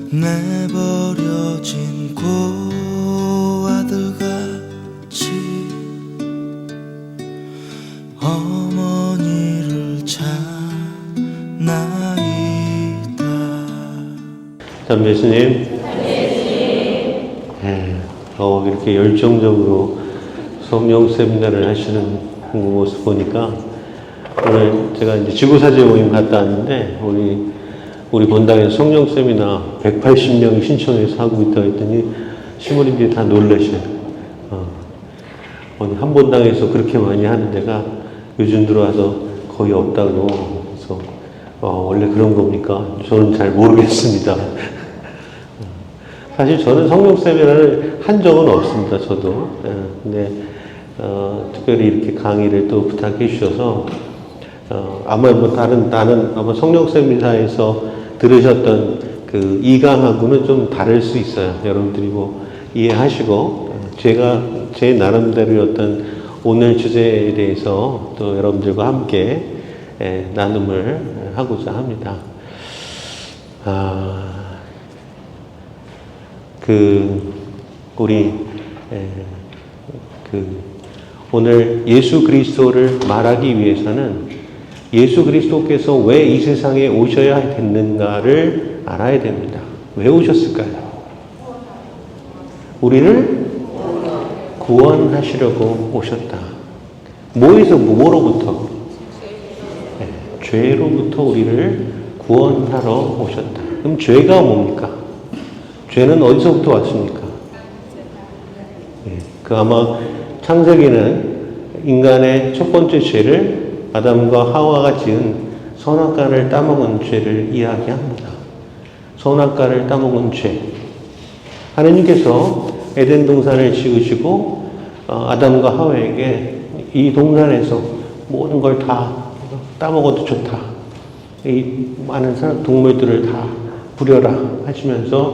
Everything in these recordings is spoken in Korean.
내버려진 고아들같이 어머니를 찾나이다. 참 예수님, 이렇게 열정적으로 성령 세미나를 하시는 모습 보니까 오늘 제가 이제 지구사제 모임 갔다 왔는데 우리 본당에서 성령 세미나 180명이 신청해서 하고 있다고 했더니 시모님들이 다 놀라셔요. 한 본당에서 그렇게 많이 하는 데가 요즘 들어와서 거의 없다고. 그래서 원래 그런 겁니까? 저는 잘 모르겠습니다. 사실 저는 성령 세미나를 한 적은 없습니다. 저도. 근데 특별히 이렇게 강의를 또 부탁해 주셔서 아마 다른 아마 성령 세미나에서 들으셨던 그 이강하고는 좀 다를 수 있어요. 여러분들이 뭐 이해하시고 제가 제 나름대로의 어떤 오늘 주제에 대해서 또 여러분들과 함께 나눔을 하고자 합니다. 오늘 예수 그리스도를 말하기 위해서는 예수 그리스도께서 왜 이 세상에 오셔야 됐는가를 알아야 됩니다. 왜 오셨을까요? 우리를 구원하시려고 오셨다. 뭐로부터? 죄로부터 우리를 구원하러 오셨다. 그럼 죄가 뭡니까? 죄는 어디서부터 왔습니까? 아마 창세기는 인간의 첫 번째 죄를 아담과 하와가 지은 선악과를 따먹은 죄를 이야기합니다. 선악과를 따먹은 죄. 하느님께서 에덴 동산을 지으시고 아담과 하와에게 이 동산에서 모든 걸 다 따먹어도 좋다. 이 많은 동물들을 다 부려라 하시면서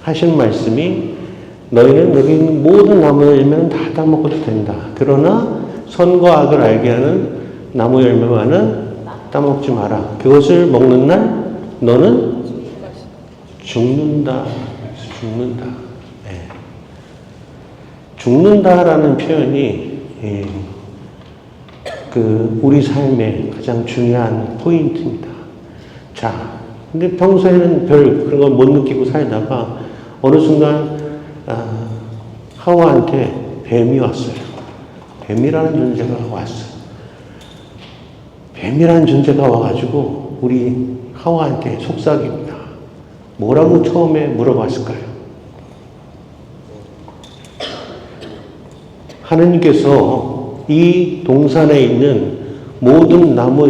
하신 말씀이 너희는 여기 있는 모든 나무 열매는 다 따먹어도 된다. 그러나 선과 악을 알게 하는 나무 열매만은 따먹지 마라. 그것을 먹는 날 너는 죽는다. 죽는다. 죽는다라는 표현이 우리 삶의 가장 중요한 포인트입니다. 자, 근데 평소에는 별 그런 걸 못 느끼고 살다가 어느 순간 하와한테 뱀이 왔어요. 뱀이라는 존재가 왔어요. 뱀이라는 존재가 와가지고 우리 하와한테 속삭입니다. 뭐라고 처음에 물어봤을까요? 하느님께서 이 동산에 있는 모든 나무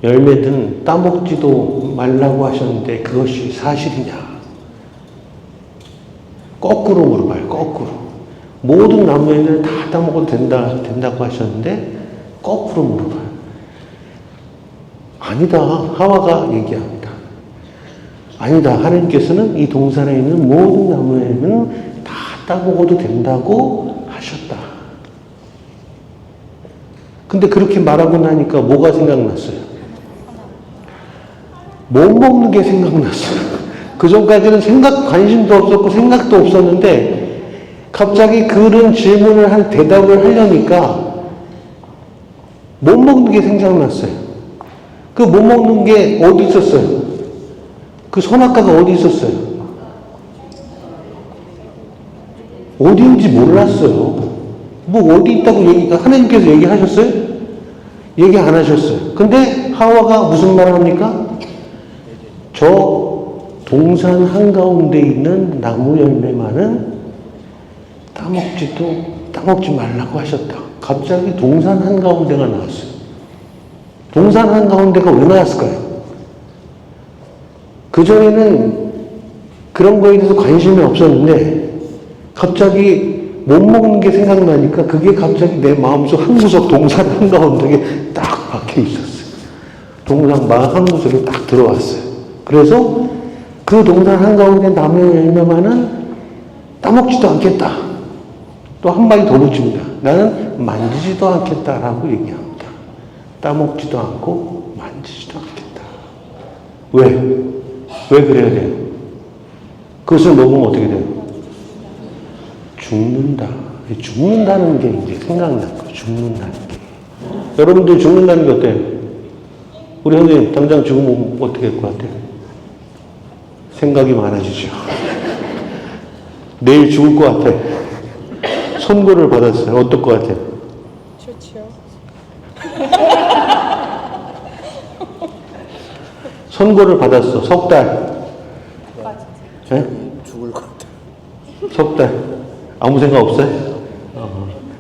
열매든 따먹지도 말라고 하셨는데 그것이 사실이냐? 거꾸로 물어봐요. 거꾸로. 모든 나무 열매를 다 따먹어도 된다고 하셨는데 거꾸로 물어봐요. 아니다. 하와가 얘기합니다. 아니다. 하나님께서는 이 동산에 있는 모든 나무 열매는 다 따먹어도 된다고 하셨다. 근데 그렇게 말하고 나니까 뭐가 생각났어요? 못 먹는 게 생각났어요. 그 전까지는 관심도 없었고 생각도 없었는데 갑자기 그런 질문을 대답을 하려니까 못 먹는 게 생각났어요. 그 못 먹는 게 어디 있었어요? 그 선악과가 어디 있었어요? 어디인지 몰랐어요. 뭐 어디 있다고 하나님께서 얘기하셨어요? 얘기 안 하셨어요. 근데 하와가 무슨 말을 합니까? 저 동산 한가운데 있는 나무 열매만은 따먹지 말라고 하셨다. 갑자기 동산 한가운데가 나왔어요. 동산 한가운데가 왜 나왔을까요? 그전에는 그런 거에 대해서 관심이 없었는데 갑자기 못 먹는 게 생각나니까 그게 갑자기 내 마음속 한 구석 동산 한가운데에 딱 박혀 있었어요. 동산 한 구석에 딱 들어왔어요. 그래서 그 동산 한가운데 나무 열매만은 따먹지도 않겠다. 또 한마디 더 붙입니다. 나는 만지지도 않겠다라고 얘기합니다. 따먹지도 않고 만지지도 않겠다. 왜? 왜 그래야 돼요? 그것을 먹으면 어떻게 돼요? 죽는다. 죽는다는 게 이제 생각난 거예요. 죽는다는 게. 여러분들 죽는다는 게 어때요? 우리 선생님 당장 죽으면 어떻게 될 것 같아요? 생각이 많아지죠. 내일 죽을 것 같아. 선고를 받았어요. 어떨 것 같아요? 좋지요. 선고를 받았어. 석 달. 네? 죽을 것 같아. 석 달. 아무 생각 없어요?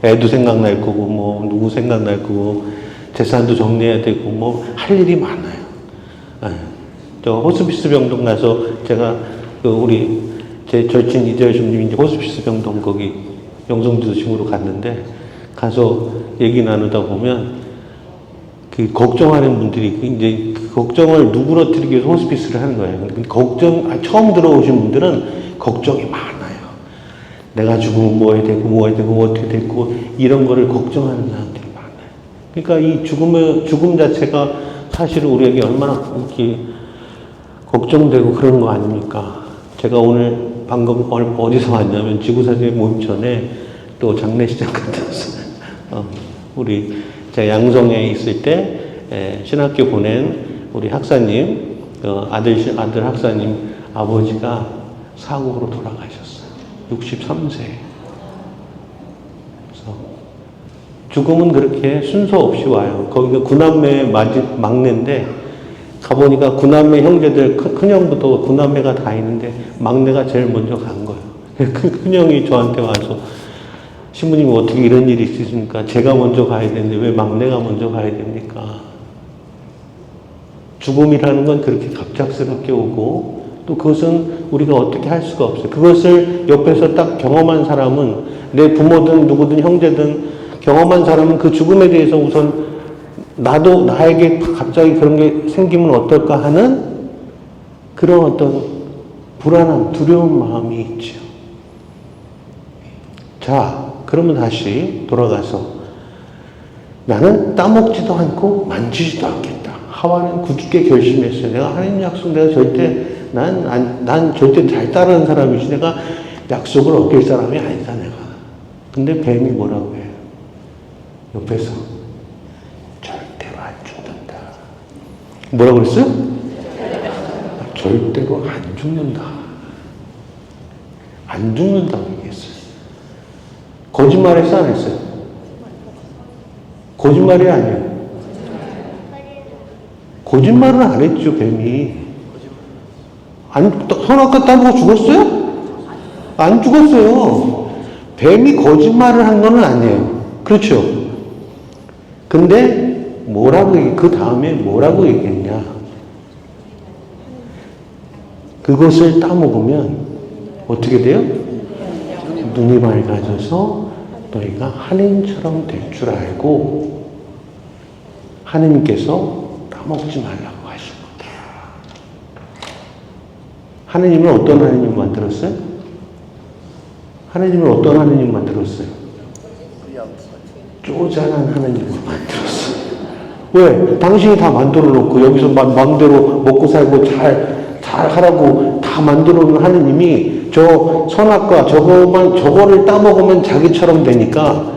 애도 생각날 거고, 뭐, 누구 생각날 거고, 재산도 정리해야 되고, 뭐, 할 일이 많아요. 저 호스피스 병동 가서 제가 제 절친 이재열 주님이 이제 호스피스 병동 거기 영성주 중으로 갔는데 가서 얘기 나누다 보면 그 걱정하는 분들이 이제 그 걱정을 누그러뜨리기 위해서 호스피스를 하는 거예요. 처음 들어오신 분들은 걱정이 많아요. 내가 죽으면 뭐 해야 되고, 뭐 해야 되고, 뭐 어떻게 되고, 이런 거를 걱정하는 사람들이 많아요. 그러니까 이 죽음 자체가 사실은 우리에게 얼마나 이렇게 걱정되고 그런 거 아닙니까? 제가 오늘 방금 어디서 왔냐면 지구사회 모임 전에 또 장례식장 갔다 왔어요. 제가 양성에 있을 때 신학교 보낸 우리 학사님, 아들 학사님 아버지가 사고로 돌아가셨어요. 63세. 그래서 죽음은 그렇게 순서 없이 와요. 거기가 구남매 막내인데 가보니까 구남매 형제들 큰형부터 구남매가 다 있는데 막내가 제일 먼저 간 거예요. 큰형이 저한테 와서 신부님 어떻게 이런 일이 있으십니까? 제가 먼저 가야 되는데 왜 막내가 먼저 가야 됩니까? 죽음이라는 건 그렇게 갑작스럽게 오고 또 그것은 우리가 어떻게 할 수가 없어요. 그것을 옆에서 딱 경험한 사람은 내 부모든 누구든 형제든 경험한 사람은 그 죽음에 대해서 우선 나에게 갑자기 그런 게 생기면 어떨까 하는 그런 어떤 불안함, 두려운 마음이 있죠. 자, 그러면 다시 돌아가서 나는 따먹지도 않고 만지지도 않겠다. 하와는 굳게 결심했어요. 내가 하나님 약속 내가 절대 난 절대 잘 따르는 사람이지 내가 약속을 어길 사람이 아니다 내가. 근데 뱀이 뭐라고 해요? 옆에서 절대로 안 죽는다. 뭐라고 그랬어요? 절대로 안 죽는다. 안 죽는다고 얘기했어요. 거짓말했어 안 했어요? 거짓말이 아니에요. 거짓말은 안 했죠 뱀이. 선악과 따먹고 죽었어요? 안 죽었어요. 뱀이 거짓말을 한 건 아니에요. 그렇죠? 근데 그 다음에 뭐라고 얘기했냐? 그것을 따먹으면 어떻게 돼요? 눈이 밝아져서 너희가 하나님처럼 될 줄 알고 하나님께서 따먹지 말라고 하신 거다. 하나님은 어떤 하나님 만들었어요? 하나님은 어떤 하나님 만들었어요? 쪼잔한 하나님을 만들었어요. 왜? 당신이 다 만들어 놓고 여기서 마음대로 먹고 살고 잘 하라고 다 만들어 놓은 하나님이 저 선악과 저거를 따먹으면 자기처럼 되니까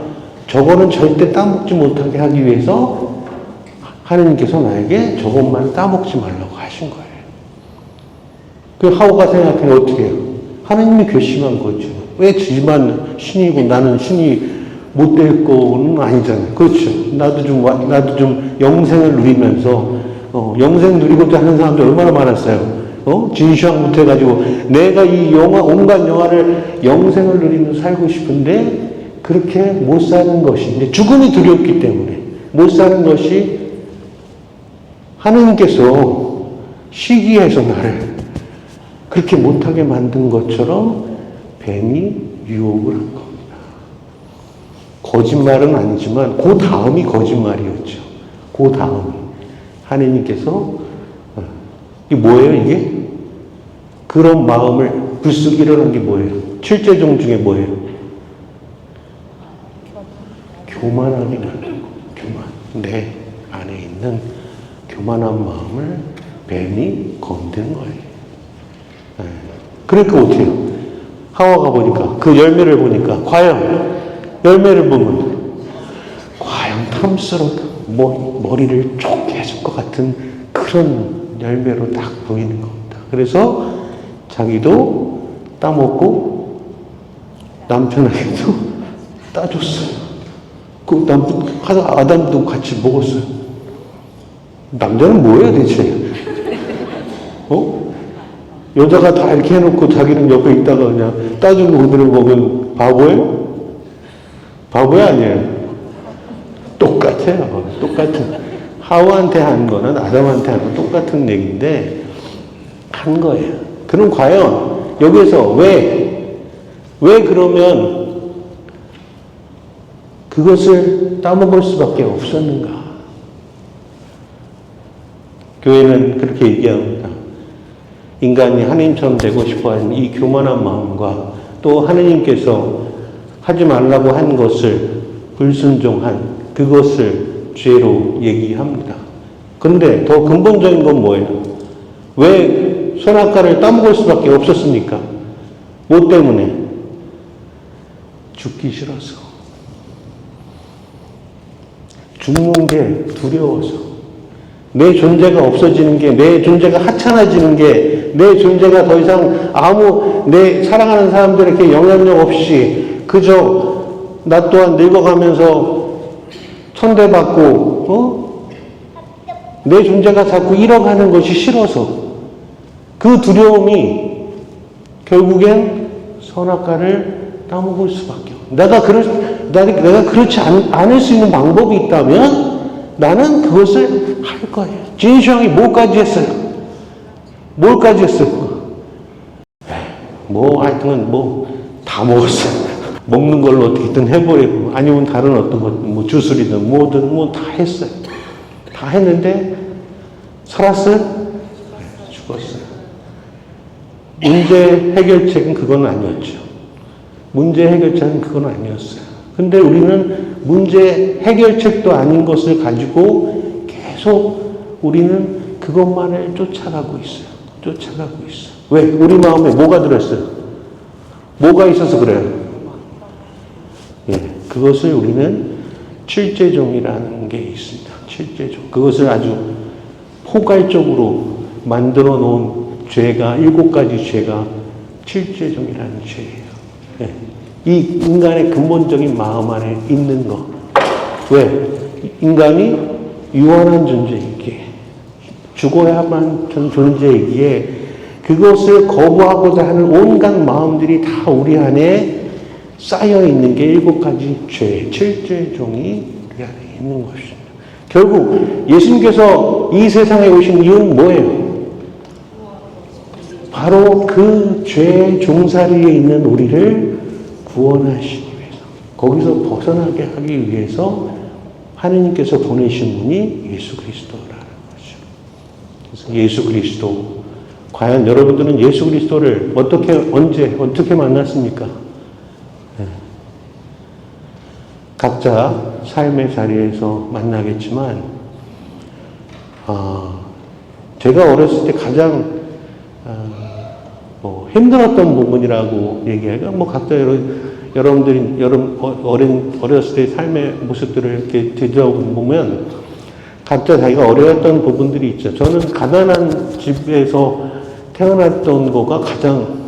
저거는 절대 따먹지 못하게 하기 위해서 하나님께서 나에게 저것만 따먹지 말라고 하신 거예요. 그 하와가 생각해 어떻게 해요? 하나님이 괘씸한 거죠. 왜 지만 신이고 나는 신이 못 될 거는 아니잖아요. 그렇죠. 나도 좀 영생을 누리면서 영생 누리고자 하는 사람들 얼마나 많았어요. 진시황부터 해가지고 내가 이 온갖 영화를 영생을 누리면서 살고 싶은데 그렇게 못 사는 것이 이제 죽음이 두렵기 때문에 못 사는 것이 하나님께서 시기해서 나를 그렇게 못하게 만든 것처럼 뱀이 유혹을 한 겁니다. 거짓말은 아니지만 그 다음이 거짓말이었죠. 그 다음이 하나님께서 이게 뭐예요 이게? 그런 마음을 불쑥 일어난 게 뭐예요? 칠제종 중에 뭐예요? 교만하게 만든 거. 내 안에 있는 교만한 마음을 뱀이 건든 거예요. 그러니까 어떻게 해요? 하와가 보니까, 그 열매를 보니까, 과연 열매를 보면, 과연 탐스럽다. 머리를 좁게 해줄 것 같은 그런 열매로 딱 보이는 겁니다. 그래서 자기도 따먹고 남편에게도 따줬어요. 그 아담도 같이 먹었어요. 남자는 뭐예요, 대체? 여자가 다 이렇게 해놓고 자기는 옆에 있다가 그냥 따준 거 그대로 먹은 바보예요? 바보야, 아니에요? 똑같아요. 똑같은. 하와한테 한 거는 아담한테 한 거 똑같은 얘기인데, 한 거예요. 그럼 과연 여기서 왜 그러면 그것을 따먹을 수밖에 없었는가? 교회는 그렇게 얘기합니다. 인간이 하나님처럼 되고 싶어하는 이 교만한 마음과 또 하나님께서 하지 말라고 한 것을 불순종한 그것을 죄로 얘기합니다. 그런데 더 근본적인 건 뭐예요? 왜 선악과를 따먹을 수밖에 없었습니까? 뭐 때문에? 죽기 싫어서. 죽는 게 두려워서. 내 존재가 없어지는 게, 내 존재가 하찮아지는 게, 내 존재가 더 이상 내 사랑하는 사람들에게 영향력 없이 그저 나 또한 늙어가면서 천대받고, 내 존재가 자꾸 잃어가는 것이 싫어서 그 두려움이 결국엔 선악과를 따먹을 수밖에 없어요. 내가 그렇지 않을 수 있는 방법이 있다면 나는 그것을 할 거예요. 진시황이 뭐까지 했어요? 뭘까지 했어요? 하여튼 다 먹었어요. 먹는 걸로 어떻게든 해버리고, 아니면 다른 어떤 것, 주술이든 뭐든 다 했어요. 다 했는데, 살았어요? 죽었어요. 문제 해결책은 그건 아니었죠. 문제 해결책은 그건 아니었어요. 근데 우리는 문제 해결책도 아닌 것을 가지고 계속 우리는 그것만을 쫓아가고 있어요. 왜? 우리 마음에 뭐가 들었어요? 뭐가 있어서 그래요? 그것을 우리는 칠죄종이라는 게 있습니다. 칠죄종. 그것을 아주 포괄적으로 만들어 놓은 죄가, 7가지 죄가 칠죄종이라는 죄예요. 이 인간의 근본적인 마음 안에 있는 것. 왜? 인간이 유한한 존재이기에, 죽어야만 존재이기에 그것을 거부하고자 하는 온갖 마음들이 다 우리 안에 쌓여 있는 게 7가지 죄, 7죄종이 우리 안에 있는 것입니다. 결국 예수님께서 이 세상에 오신 이유는 뭐예요? 바로 그 죄의 종살이에 있는 우리를 구원하시기 위해서, 거기서 벗어나게 하기 위해서 하느님께서 보내신 분이 예수 그리스도라는 거죠. 그래서 예수 그리스도, 과연 여러분들은 예수 그리스도를 어떻게 만났습니까? 각자 삶의 자리에서 만나겠지만, 제가 어렸을 때 가장 힘들었던 부분이라고 얘기해요. 각자 여러분들이 어렸을 때 삶의 모습들을 이렇게 되돌아보면 각자 자기가 어려웠던 부분들이 있죠. 저는 가난한 집에서 태어났던 거가 가장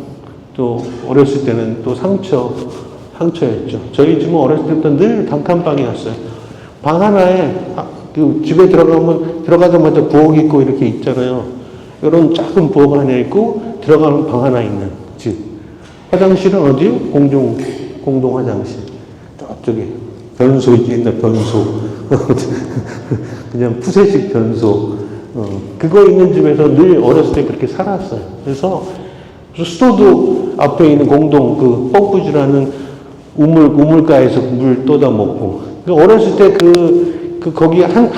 또 어렸을 때는 또 상처였죠. 저희 집은 어렸을 때부터 늘 단칸방이었어요. 방 하나에 그 집에 들어가자마자 부엌 있고 이렇게 있잖아요. 이런 작은 부엌 하나 있고 들어가는 방 하나 있는 집. 화장실은 어디? 공동 화장실. 저쪽에 변소 있는 변소. 그냥 푸세식 변소. 그거 있는 집에서 늘 어렸을 때 그렇게 살았어요. 그래서 수도도 앞에 있는 공동 그 펌프질하는 우물가에서 물 떠다 먹고. 어렸을 때 거기 한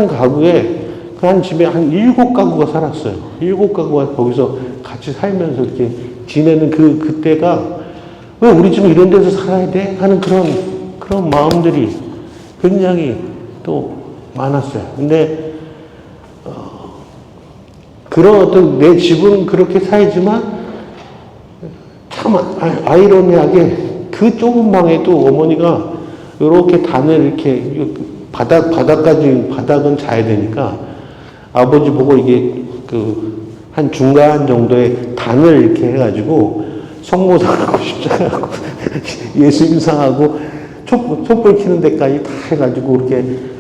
가구에 그 한 집에 한 7가구가 살았어요. 7가구가 거기서 같이 살면서 이렇게 지내는 그때가 왜 우리 집은 이런 데서 살아야 돼? 하는 그런 마음들이 굉장히 또 많았어요. 근데, 그런 내 집은 그렇게 살지만 참 아이러니하게 그 좁은 방에도 어머니가 이렇게 단을 이렇게 바닥은 자야 되니까 아버지 보고 이게 한 중간 정도의 단을 이렇게 해가지고 성모상하고 십자가하고 예수님상하고 촛불 켜는 데까지 다 해가지고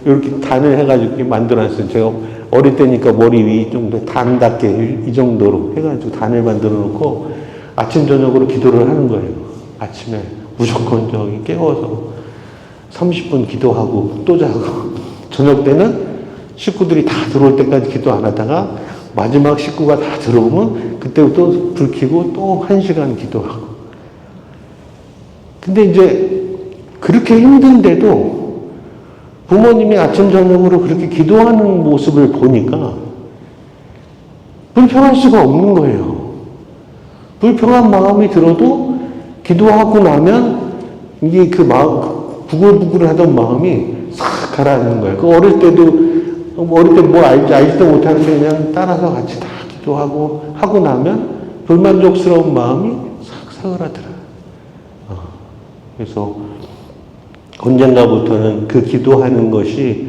이렇게 단을 해가지고 이렇게 만들어놨어요. 제가 어릴 때니까 머리 위 정도 단답게 이 정도로 해가지고 단을 만들어 놓고 아침 저녁으로 기도를 하는 거예요. 아침에 무조건 저기 깨워서 30분 기도하고 또 자고 저녁 때는 식구들이 다 들어올 때까지 기도 안 하다가 마지막 식구가 다 들어오면 그때부터 불 켜고 또 1시간 기도하고. 근데 이제 그렇게 힘든데도 부모님이 아침 저녁으로 그렇게 기도하는 모습을 보니까 불평할 수가 없는 거예요. 불평한 마음이 들어도 기도하고 나면 이게 그 마음, 부글부글하던 마음이 싹 가라앉는 거예요. 어릴 때 뭐 알지도 못하는데 그냥 따라서 같이 다 기도하고 하고 나면 불만족스러운 마음이 싹 사그라들어요. 그래서 언젠가부터는 그 기도하는 것이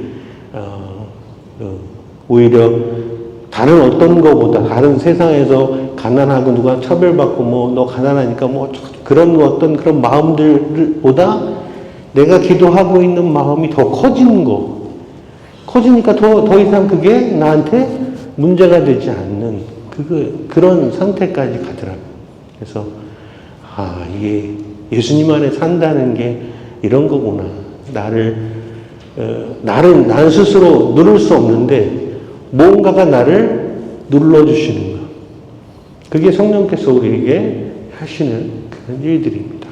오히려 다른 어떤 것보다 다른 세상에서 가난하고 누가 차별받고 뭐 너 가난하니까 뭐 그런 어떤 그런 마음들보다 내가 기도하고 있는 마음이 더 커지는 거. 커지니까 더 이상 그게 나한테 문제가 되지 않는 그런 상태까지 가더라고요. 그래서 이게 예수님 안에 산다는 게 이런 거구나. 나는 스스로 누를 수 없는데 뭔가가 나를 눌러주시는 거. 그게 성령께서 우리에게 하시는 그런 일들입니다.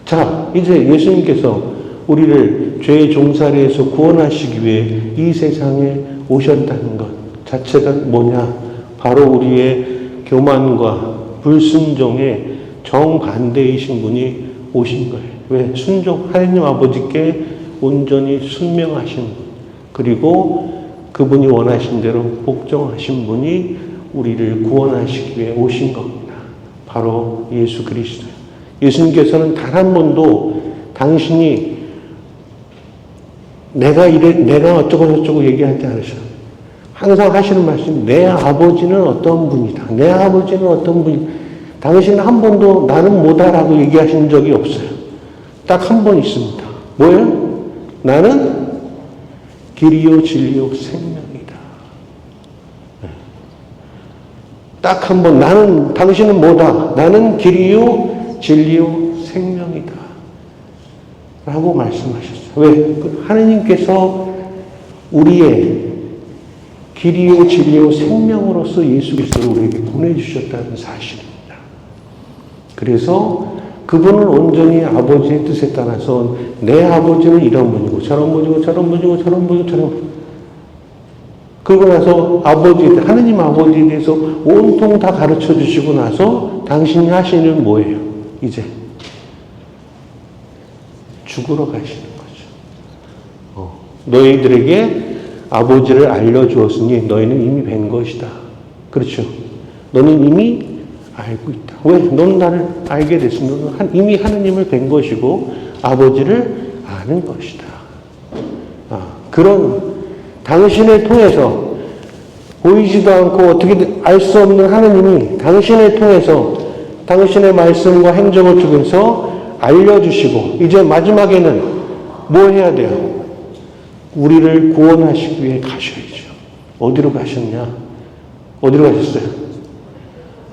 자, 이제 예수님께서 우리를 죄의 종살이에서 구원하시기 위해 이 세상에 오셨다는 것 자체가 뭐냐? 바로 우리의 교만과 불순종의 정반대이신 분이 오신 거예요. 왜? 하나님 아버지께 온전히 순명하신 분, 그리고 그분이 원하신 대로 복종하신 분이 우리를 구원하시기 위해 오신 겁니다. 바로 예수 그리스도예요. 예수님께서는 단 한 번도 당신이 내가 어쩌고 얘기하지 않으셔요. 항상 하시는 말씀이 내 아버지는 어떤 분이다. 내 아버지는 어떤 분이다. 당신은 한 번도 나는 뭐다라고 얘기하신 적이 없어요. 딱 한 번 있습니다. 뭐예요? 나는 길이요 진리요 생명이다. 딱 한 번 당신은 뭐다. 나는 길이요 진리요 생명이다. 라고 말씀하셨어요. 왜? 하느님께서 우리의 길이요 진리요 생명으로서 예수 그리스도를 우리에게 보내주셨다는 사실입니다. 그래서 그분은 온전히 아버지의 뜻에 따라서 내 아버지는 이런 분이고 저런 분이고 저런 분이고 저런 분이고 저런 분. 그러고 나서 하느님 아버지에 대해서 온통 다 가르쳐 주시고 나서 당신이 하시는 뭐예요? 이제 죽으러 가시는 거죠. 너희들에게 아버지를 알려주었으니 너희는 이미 뵌 것이다. 그렇죠? 너는 이미 알고 있다. 왜? 너는 나를 알게 됐어. 너는 이미 하느님을 뵌 것이고 아버지를 아는 것이다. 그런 당신을 통해서 보이지도 않고 어떻게 알 수 없는 하느님이 당신을 통해서 당신의 말씀과 행적을 통해서 알려주시고 이제 마지막에는 뭐 해야 돼요? 우리를 구원하시기 위해 가셔야죠. 어디로 가셨냐? 어디로 가셨어요?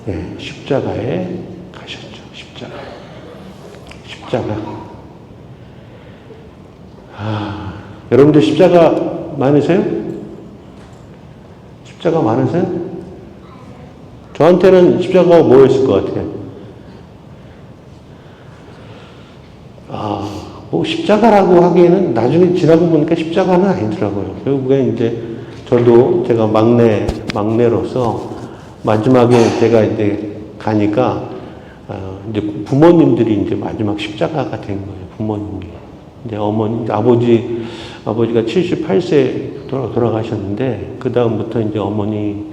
네, 십자가에 가셨죠. 십자가. 여러분들 십자가 많으세요? 십자가 많으세요? 저한테는 십자가가 뭐였을 것 같아요? 뭐 십자가라고 하기에는 나중에 지나고 보니까 십자가는 아니더라고요. 결국에 이제 제가 막내로서 마지막에 제가 이제 가니까 이제 부모님들이 이제 마지막 십자가가 된 거예요. 부모님이 이제 아버지가 78세 돌아가셨는데 그 다음부터 이제 어머니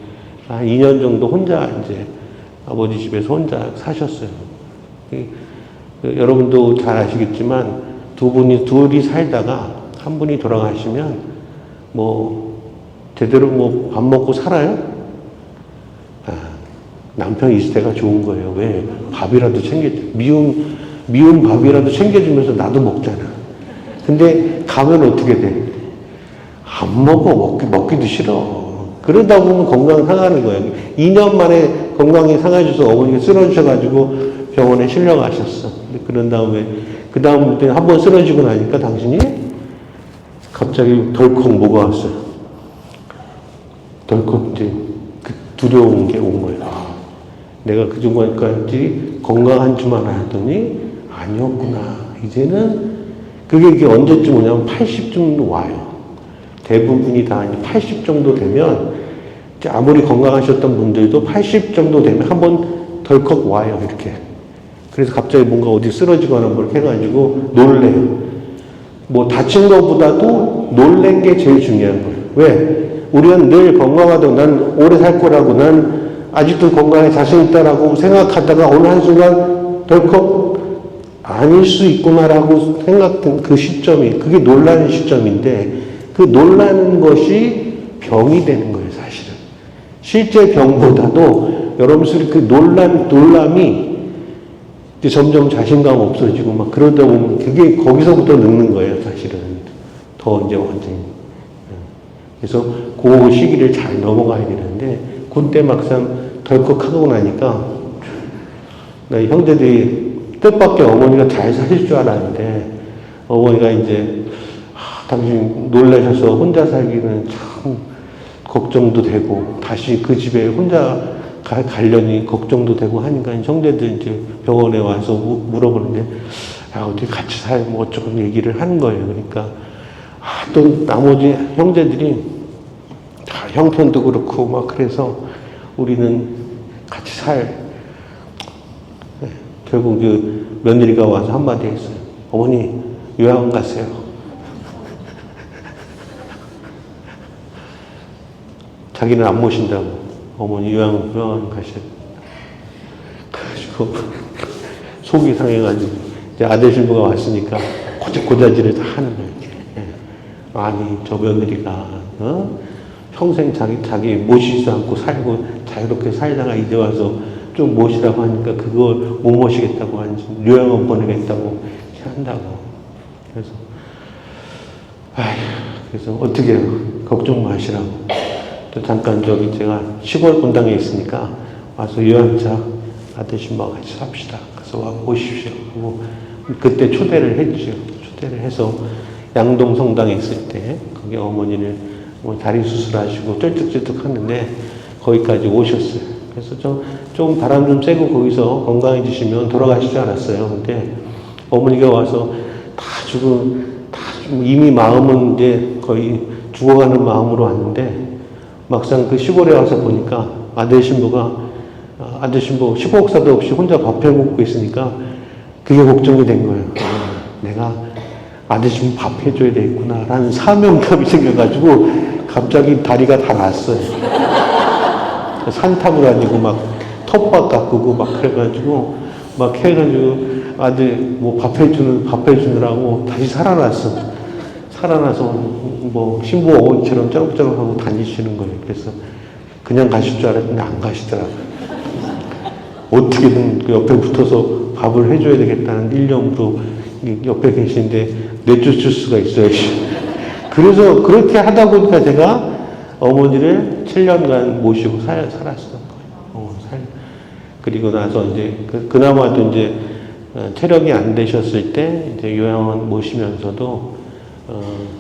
한 2년 정도 혼자 이제 아버지 집에서 혼자 사셨어요. 여러분도 잘 아시겠지만 둘이 살다가 한 분이 돌아가시면 뭐 제대로 뭐 밥 먹고 살아요? 남편이 있을 때가 좋은 거예요. 왜? 밥이라도 미운 밥이라도 챙겨주면서 나도 먹잖아. 근데 가면 어떻게 돼? 안 먹어. 먹기도 싫어. 그러다 보면 건강 상하는 거예요. 2년 만에 건강이 상해져서 어머니가 쓰러지셔가지고 병원에 실려가셨어. 그런 다음에, 그 다음에 한 번 쓰러지고 나니까 당신이 갑자기 덜컥 뭐가 왔어요. 덜컥 이제 그 두려운 게 온 거예요. 내가 그 전까지 건강한 줄만 알았더니 아니었구나. 이제는 그게 언제쯤 오냐면 80쯤 와요. 대부분이 다 80 정도 되면 아무리 건강하셨던 분들도 80 정도 되면 한번 덜컥 와요. 이렇게. 그래서 갑자기 뭔가 어디 쓰러지거나 뭐 이렇게 해가지고 놀래요. 뭐 다친 것보다도 놀란 게 제일 중요한 거예요. 왜? 우리는 늘 건강하다고 난 오래 살 거라고 난 아직도 건강에 자신 있다라고 생각하다가 어느 한순간 덜컥 아닐 수 있구나라고 생각된 그 시점이 그게 놀라는 시점인데 그 놀라는 것이 병이 되는 거예요, 사실은. 실제 병보다도 여러분들이 그 놀람이 이제 점점 자신감 없어지고 막 그러다 보면 그게 거기서부터 늙는 거예요, 사실은. 더 이제 완전히. 그래서 그 시기를 잘 넘어가야 되는데 그때 막상 덜컥 하고 나니까 형제들이 뜻밖의 어머니가 잘 사실 줄 알았는데 어머니가 이제 당신 놀라셔서 혼자 살기는 참 걱정도 되고 다시 그 집에 혼자 가려니 걱정도 되고 하니까 형제들 이제 병원에 와서 물어보는데 어디 같이 살면 어쩌고 얘기를 하는 거예요. 그러니까 또 나머지 형제들이 다 형편도 그렇고 막 그래서 우리는 같이 결국 그 며느리가 와서 한마디 했어요. 어머니 요양원 가세요. 자기는 안 모신다고. 어머니 요양원 가셔야 돼. 그래가지고 속이 상해가지고 이제 아들 신부가 왔으니까 고자질을 다 하는 거예요. 아니 저 며느리가 평생 자기 모시지도 않고 살고 자유롭게 살다가 이제 와서 좀 모시라고 하니까 그걸 못 모시겠다고 하는지 요양원 보내겠다고 한다고. 그래서 어떻게 해요? 걱정 마시라고. 또 잠깐 제가 시골 분당에 있으니까 와서 요양자 아들 신부와 같이 삽시다. 그래서 와 오십시오. 하고 그때 초대를 했죠. 초대를 해서 양동 성당에 있을 때 거기 어머니를 다리 수술하시고 쩔뚝쩔뚝 하는데 거기까지 오셨어요. 그래서 좀 바람 좀 쐬고 거기서 건강해지시면 돌아가실 줄 알았어요. 근데 어머니가 와서 이미 마음은 이제 거의 죽어가는 마음으로 왔는데 막상 그 시골에 와서 보니까 아들 신부 15억사도 없이 혼자 밥 해먹고 있으니까 그게 걱정이 된 거예요. 내가 아들 신부 밥 해줘야 되겠구나 라는 사명감이 생겨가지고 갑자기 다리가 다 났어요. 산타고 다니고 막 텃밭 가꾸고 막 그래가지고 막 해가지고 아들 뭐 밥 해주느라고 다시 살아나서 뭐 신부 어머니처럼 쩌렁쩌렁하고 다니시는 거예요. 그래서 그냥 가실 줄 알았는데 안 가시더라고요. 어떻게든 그 옆에 붙어서 밥을 해줘야 되겠다는 일념으로 옆에 계시는데 내쫓을 수가 있어요. 그래서 그렇게 하다 보니까 제가 어머니를 7년간 모시고 살았던 거예요. 그리고 나서 이제 그나마도 이제 체력이 안 되셨을 때 이제 요양원 모시면서도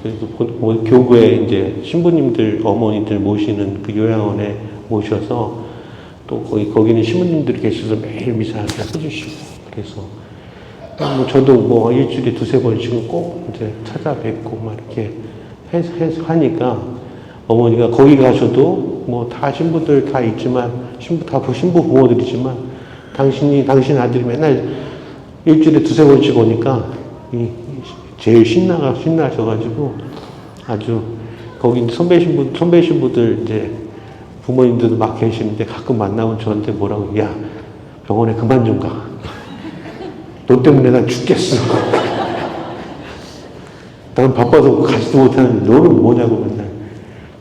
그래서 교구에 이제 신부님들 어머니들 모시는 그 요양원에 모셔서 또 거기는 신부님들이 계셔서 매일 미사를 해주시고 그래서 저도 뭐 일주일에 2-3번씩은 꼭 이제 찾아뵙고 막 이렇게 하니까 어머니가 거기 가셔도 뭐 다 신부들 다 있지만 신부 부모들이지만 당신 아들이 맨날 일주일에 2-3번씩 오니까 제일 신나셔가지고 아주 거기 선배 신부들 이제 부모님들도 막 계시는데 가끔 만나면 저한테 뭐라고 야 병원에 그만 좀 가. 너 때문에 난 죽겠어. 난 바빠서 가지도 못하는데 너는 뭐냐고 맨날.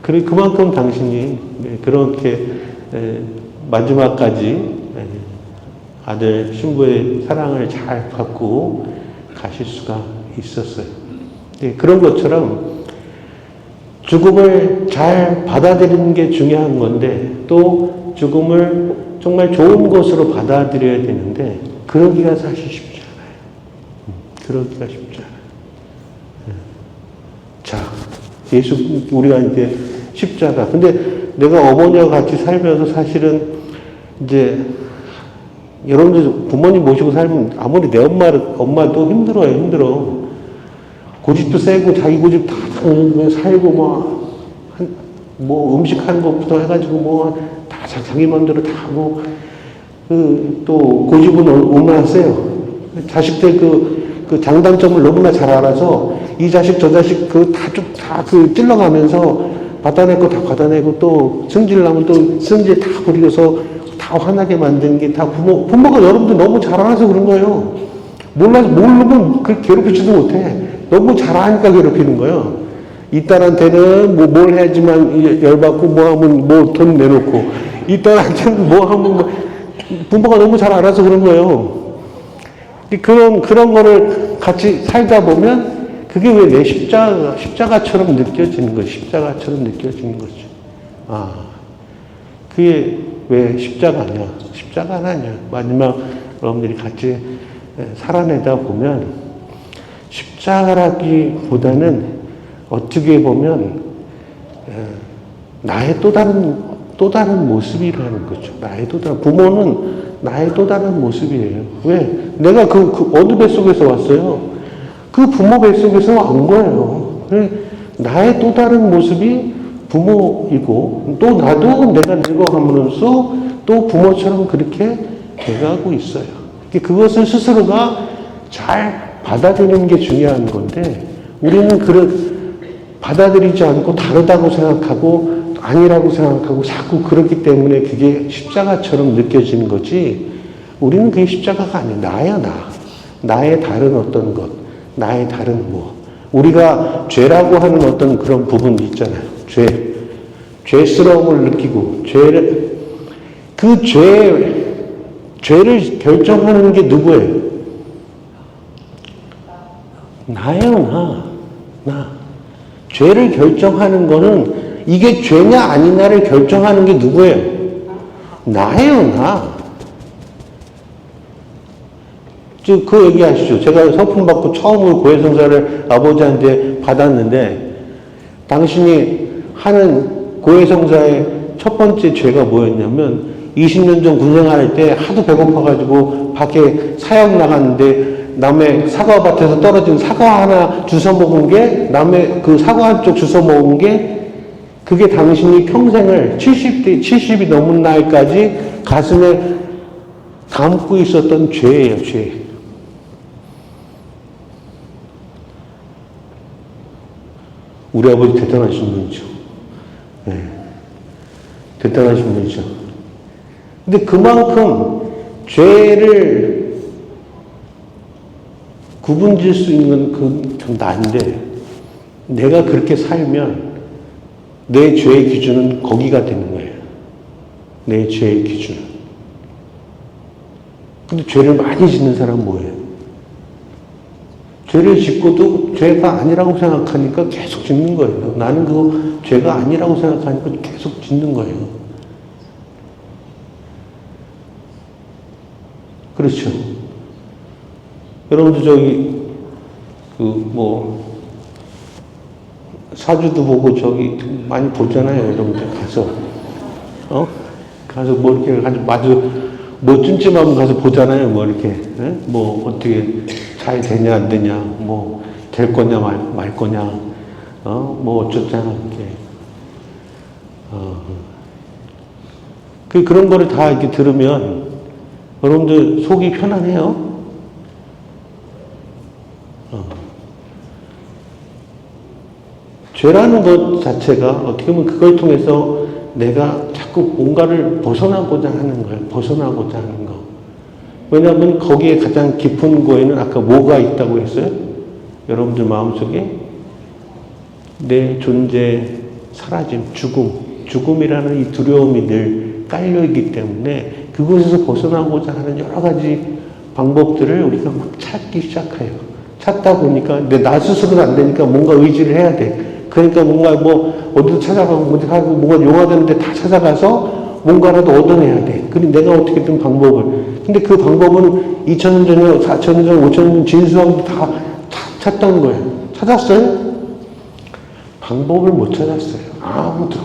그래, 그만큼 당신이 그렇게 마지막까지 아들 신부의 사랑을 잘 받고 가실 수가 있었어요. 그런 것처럼 죽음을 잘 받아들이는 게 중요한 건데 또 죽음을 정말 좋은 것으로 받아들여야 되는데 그러기가 사실 쉽지 않아요. 그러기가 쉽지 않아요. 자, 예수, 우리가 이제 십자가. 근데 내가 어머니와 같이 살면서 사실은 이제 여러분들 부모님 모시고 살면 아무리 내 엄마도 힘들어요, 힘들어. 고집도 세고 자기 고집 다 살고 뭐 음식 하는 것부터 해가지고 뭐 다 자기 마음대로 다 하고 또 고집은 얼마나 세요. 자식들 그 장단점을 너무나 잘 알아서 이 자식 저 자식 다 찔러가면서 받아낼 거 다 받아내고 또 승질나면 또 승질 다 부리고서 다 화나게 만드는 게 다 부모가 여러분들 너무 잘 알아서 그런 거예요. 모르면 그 괴롭히지도 못해. 너무 잘 아니까 괴롭히는 거예요. 이 딸한테는 뭘 해야지만 열받고 뭐 하면 뭐 돈 내놓고 이 딸한테는 뭐 하면 부모가 너무 잘 알아서 그런 거예요. 그런 거를 같이 살다 보면 그게 왜 내 십자가처럼 느껴지는 거지. 십자가처럼 느껴지는 거죠. 아, 그게 왜 십자가냐? 십자가는 아니야. 마지막 여러분들이 같이 살아내다 보면 십자가라기보다는 어떻게 보면 나의 또 다른 모습이라는 거죠. 부모는 나의 또 다른 모습이에요. 왜? 내가 어느 뱃속에서 왔어요? 그 부모 뱃속에서 온 거예요. 나의 또 다른 모습이 부모이고, 또 나도 내가 늙어감으로써 또 부모처럼 그렇게 돼가고 있어요. 그것을 스스로가 잘 받아들이는 게 중요한 건데, 우리는 받아들이지 않고 다르다고 생각하고, 아니라고 생각하고, 자꾸 그렇기 때문에 그게 십자가처럼 느껴지는 거지, 우리는 그게 십자가가 아니에요. 나야, 나의 다른 어떤 것, 나의 다른 우리가 죄라고 하는 어떤 그런 부분이 있잖아요. 죄스러움을 느끼고, 죄를 결정하는 게 누구예요? 나예요, 나. 죄를 결정하는 거는 이게 죄냐 아니냐를 결정하는 게 누구예요? 나예요, 나. 그 얘기 하시죠. 제가 성품 받고 처음으로 고해성사를 아버지한테 받았는데, 당신이 하는 고해성사의 첫 번째 죄가 뭐였냐면, 20년 전 군생활할 때 하도 배고파가지고 밖에 사역 나갔는데, 남의 사과밭에서 떨어진 사과 하나 주워 먹은 게, 남의 그 사과 한쪽 주워 먹은 게, 그게 당신이 평생을 70이 넘은 나이까지 가슴에 담고 있었던 죄예요, 죄. 우리 아버지 대단하신 분이죠. 네. 대단하신 분이죠. 근데 그만큼 죄를 구분질 수 있는 좀 난데, 내가 그렇게 살면 내 죄의 기준은 거기가 되는 거예요. 내 죄의 기준은. 근데 죄를 많이 짓는 사람은 뭐예요? 죄를 짓고도 죄가 아니라고 생각하니까 계속 짓는 거예요. 나는 그거 죄가 아니라고 생각하니까 계속 짓는 거예요. 그렇죠. 여러분도 사주도 보고 많이 보잖아요. 여러분들 가서. 가서 이렇게 뭐 찜찜하면 가서 보잖아요. 이렇게. 어떻게 잘 되냐, 안 되냐, 될 거냐, 말 거냐, 어쩌잖아, 이렇게. 그런 거를 다 이렇게 들으면 여러분들 속이 편안해요. 죄라는 것 자체가 어떻게 보면 그걸 통해서 내가 자꾸 뭔가를 벗어나고자 하는 거예요. 벗어나고자 하는 거. 왜냐하면 거기에 가장 깊은 곳에는 아까 뭐가 있다고 했어요? 여러분들 마음속에 내 존재 사라짐, 죽음이라는 이 두려움이 늘 깔려있기 때문에 그곳에서 벗어나고자 하는 여러 가지 방법들을 우리가 막 찾기 시작해요. 찾다 보니까 나 스스로는 안 되니까 뭔가 의지를 해야 돼. 그러니까 뭔가 뭐 어디도 찾아가고 뭔가 용하다는 데 다 찾아가서 뭔가라도 얻어내야 돼. 그리고 내가 어떻게든 방법을. 근데 그 방법은 2000년 전에 4000년 전에 5000년 전 진수왕도 다 찾던 거예요. 찾았어요? 방법을 못 찾았어요. 아무도.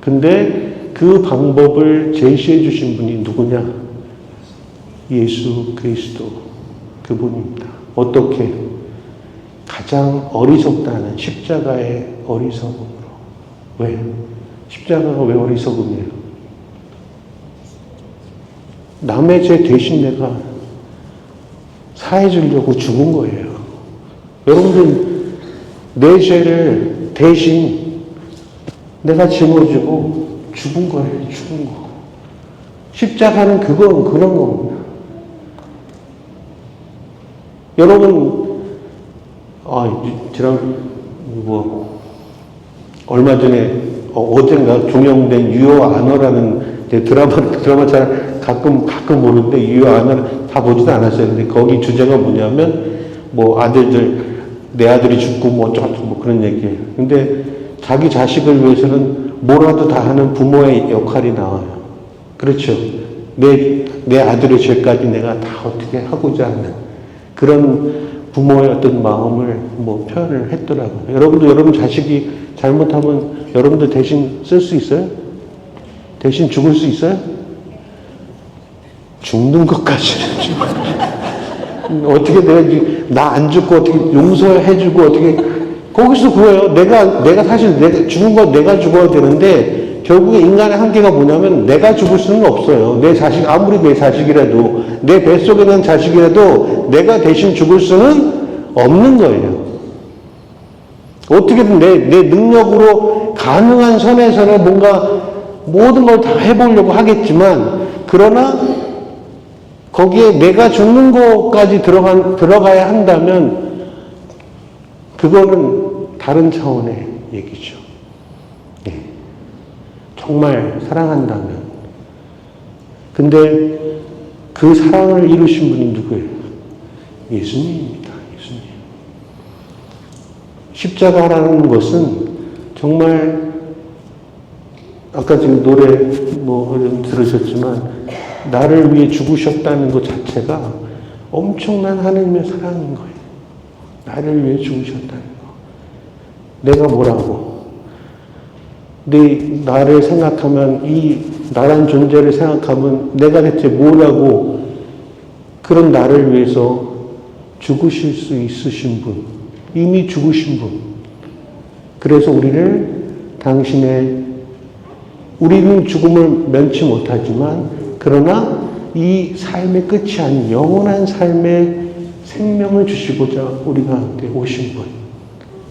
근데 그 방법을 제시해 주신 분이 누구냐? 예수 그리스도 그분입니다. 어떻게? 가장 어리석다는 십자가의 어리석음으로. 왜? 십자가가 왜 어리석음이에요? 남의 죄 대신 내가 사해주려고 죽은 거예요. 여러분들 내 죄를 대신 내가 짊어지고 죽은 거예요. 죽은 거. 십자가는 그런 겁니다. 여러분, 얼마 전에, 어젠가 종영된 유효 안어라는 드라마 잘 가끔 보는데, 유효 안어 다 보지도 않았어요. 근데 거기 주제가 뭐냐면, 내 아들이 죽고 어쩌고 그런 얘기예요. 근데 자기 자식을 위해서는 뭐라도 다 하는 부모의 역할이 나와요. 그렇죠. 내 아들의 죄까지 내가 다 어떻게 하고자 하는 그런 부모의 어떤 마음을 표현을 했더라고요. 여러분도 여러분 자식이 잘못하면 여러분도 대신 쓸 수 있어요? 대신 죽을 수 있어요? 죽는 것까지는 어떻게 나 안 죽고 어떻게 용서해주고 어떻게 거기서 그거예요. 내가 사실 죽은 건 내가 죽어야 되는데 결국에 인간의 한계가 뭐냐면 내가 죽을 수는 없어요. 내 자식 아무리 내 자식이라도 내 뱃속에 있는 자식이라도 내가 대신 죽을 수는 없는 거예요. 어떻게든 내 능력으로 가능한 선에서는 뭔가 모든 걸 다 해보려고 하겠지만 그러나 거기에 내가 죽는 것까지 들어가야 한다면 그거는 다른 차원의 얘기죠. 네. 정말 사랑한다면. 근데 그 사랑을 이루신 분이 누구예요? 예수님입니다. 예수님. 십자가라는 것은 정말 아까 지금 노래 들으셨지만 나를 위해 죽으셨다는 것 자체가 엄청난 하나님의 사랑인 거예요. 나를 위해 죽으셨다는 거. 내가 뭐라고? 나를 생각하면 나란 존재를 생각하면 내가 대체 뭐라고 그런 나를 위해서 죽으실 수 있으신 분. 이미 죽으신 분. 그래서 우리는 죽음을 면치 못하지만 그러나 이 삶의 끝이 아닌 영원한 삶의 생명을 주시고자 우리가 한테 오신 분.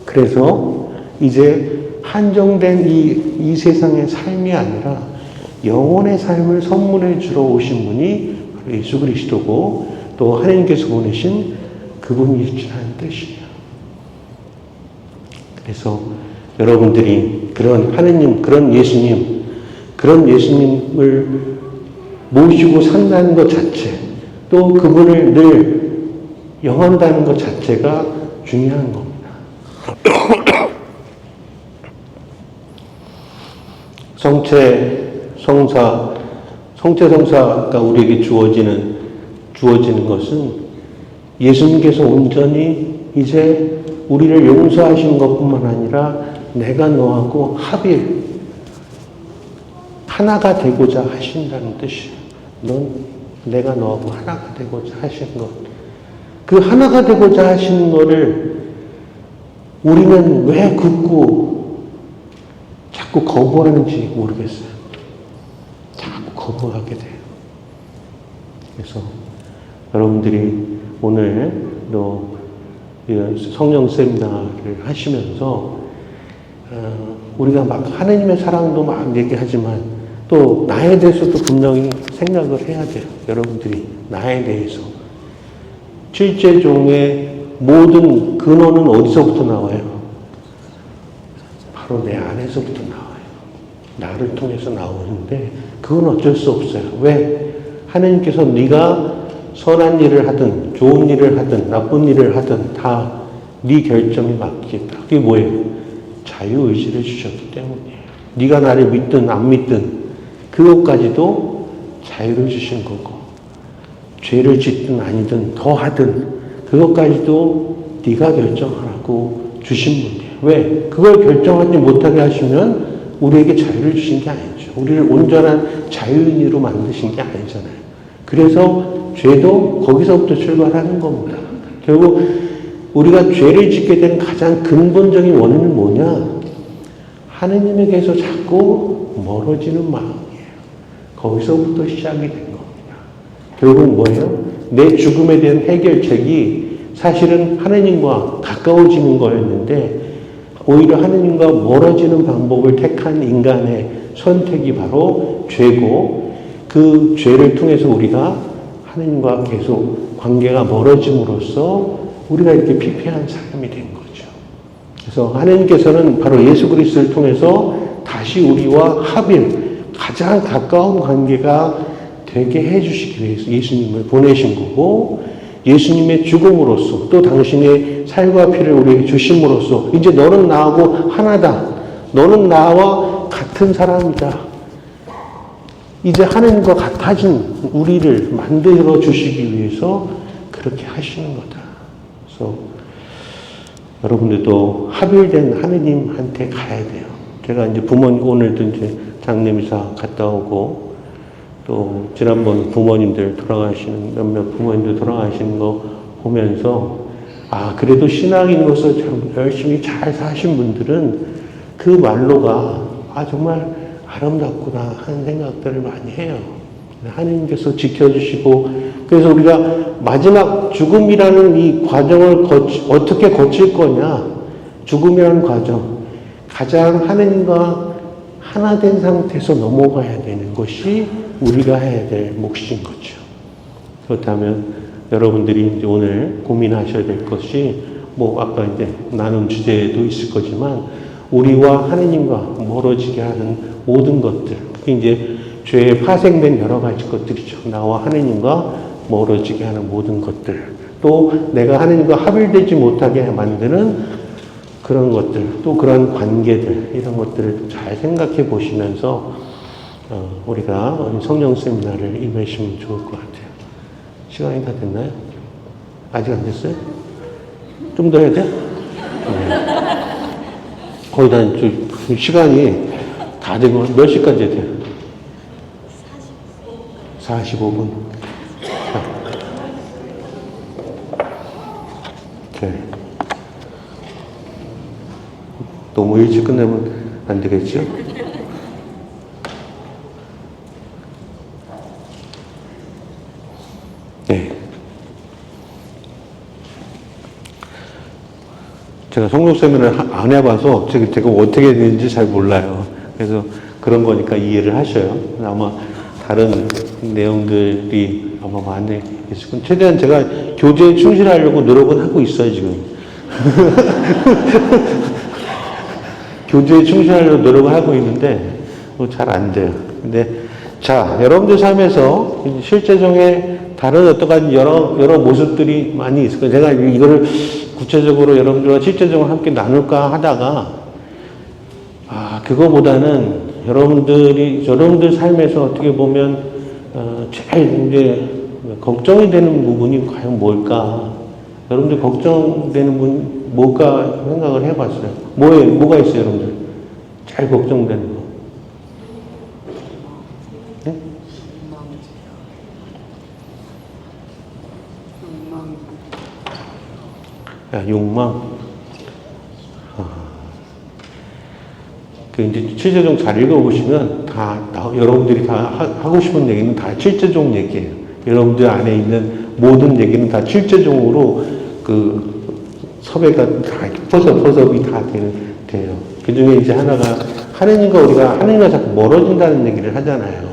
그래서 이제 한정된 이 세상의 삶이 아니라 영원의 삶을 선물해 주러 오신 분이 바로 예수 그리스도고 또 하나님께서 보내신 그분이시라는 뜻이에요. 그래서 여러분들이 그런 예수님을 모시고 산다는 것 자체, 또 그분을 늘 영한다는 것 자체가 중요한 겁니다. 성체성사가 우리에게 주어지는 것은 예수님께서 온전히 이제 우리를 용서하신 것뿐만 아니라 내가 너하고 하나가 되고자 하신다는 뜻이에요. 내가 너하고 하나가 되고자 하신 것. 그 하나가 되고자 하시는 것을 우리는 왜 자꾸 거부하는지 모르겠어요. 자꾸 거부하게 돼요. 그래서 여러분들이 오늘 성령 세미나를 하시면서 우리가 막 하나님의 사랑도 막 얘기하지만 또 나에 대해서도 분명히 생각을 해야 돼요. 여러분들이 나에 대해서. 칠제종의 모든 근원은 어디서부터 나와요? 바로 내 안에서부터 나와요. 나를 통해서 나오는데 그건 어쩔 수 없어요. 왜? 하나님께서 네가 선한 일을 하든 좋은 일을 하든 나쁜 일을 하든 다 네 결정에 맡기겠다. 그게 뭐예요? 자유의지를 주셨기 때문이에요. 네가 나를 믿든 안 믿든 그것까지도 자유를 주신 거고 죄를 짓든 아니든 더 하든 그것까지도 네가 결정하라고 주신 분이에요. 왜? 그걸 결정하지 못하게 하시면 우리에게 자유를 주신 게 아니죠. 우리를 온전한 자유인으로 만드신 게 아니잖아요. 그래서 죄도 거기서부터 출발하는 겁니다. 결국 우리가 죄를 짓게 된 가장 근본적인 원인은 뭐냐? 하느님에게서 자꾸 멀어지는 마음이에요. 거기서부터 시작이 된 겁니다. 결국 뭐예요? 내 죽음에 대한 해결책이 사실은 하느님과 가까워지는 거였는데 오히려 하느님과 멀어지는 방법을 택한 인간의 선택이 바로 죄고 그 죄를 통해서 우리가 하느님과 계속 관계가 멀어짐으로써 우리가 이렇게 피폐한 사람이 된 거죠. 그래서 하느님께서는 바로 예수 그리스도를 통해서 다시 우리와 합일, 가장 가까운 관계가 되게 해주시기 위해서 예수님을 보내신 거고 예수님의 죽음으로써 또 당신의 살과 피를 우리에게 주심으로써 이제 너는 나하고 하나다. 너는 나와 같은 사람이다. 이제 하나님과 같아진 우리를 만들어 주시기 위해서 그렇게 하시는 거다. 그래서 여러분들도 합일된 하느님한테 가야 돼요. 제가 이제 부모님 오늘도 이제 장례미사 갔다 오고 또 지난번 부모님들 돌아가시는 몇몇 부모님들 돌아가시는 거 보면서 아 그래도 신앙인으로서 참 열심히 잘 사신 분들은 그 말로가 아 정말 아름답구나 하는 생각들을 많이 해요. 하나님께서 지켜주시고 그래서 우리가 마지막 죽음이라는 이 과정을 어떻게 거칠 거냐 죽음이라는 과정 가장 하나님과 하나 된 상태에서 넘어가야 되는 것이 우리가 해야 될 몫인 거죠. 그렇다면 여러분들이 이제 오늘 고민하셔야 될 것이 뭐 아까 이제 나눈 주제도 있을 거지만 우리와 하나님과 멀어지게 하는 모든 것들 그게 이제 죄에 파생된 여러 가지 것들이죠. 나와 하나님과 멀어지게 하는 모든 것들 또 내가 하나님과 합일되지 못하게 만드는 그런 것들 또 그런 관계들 이런 것들을 잘 생각해 보시면서 우리가 성령 세미나를 임하시면 좋을 것 같아요. 시간이 다 됐나요? 아직 안 됐어요? 좀 더 해야 돼? 거의 다 시간이 다 되고 몇 시까지 돼요? 45분. 네. 너무 일찍 끝내면 안 되겠죠? 네. 제가 성령 세미나를 안 해봐서 제가 어떻게 되는지 잘 몰라요. 그래서 그런 거니까 이해를 하셔요. 아마 다른 내용들이 아마 많이 있을 거예요. 최대한 제가 교제에 충실하려고 노력은 하고 있어요, 지금. 교제에 충실하려고 노력을 하고 있는데 잘 안 돼요. 근데 자, 여러분들 삶에서 실제적인 다른 어떠한 여러 모습들이 많이 있을 거예요. 제가 이거를 구체적으로 여러분들과 실제적으로 함께 나눌까 하다가 그거보다는 여러분들 삶에서 어떻게 보면 제일 이제 걱정이 되는 부분이 과연 뭘까? 여러분들 걱정되는 부분 뭘까 생각을 해봤어요. 뭐가 있어요, 여러분들? 제일 걱정되는 거. 네? 욕망. 이제 칠제종 잘 읽어보시면 여러분들이 다 하고 싶은 얘기는 다 칠제종 얘기예요. 여러분들 안에 있는 모든 얘기는 다 칠제종으로 섭외가 다 포섭이 다 돼요. 그 중에 이제 하나가 하나님과 자꾸 멀어진다는 얘기를 하잖아요.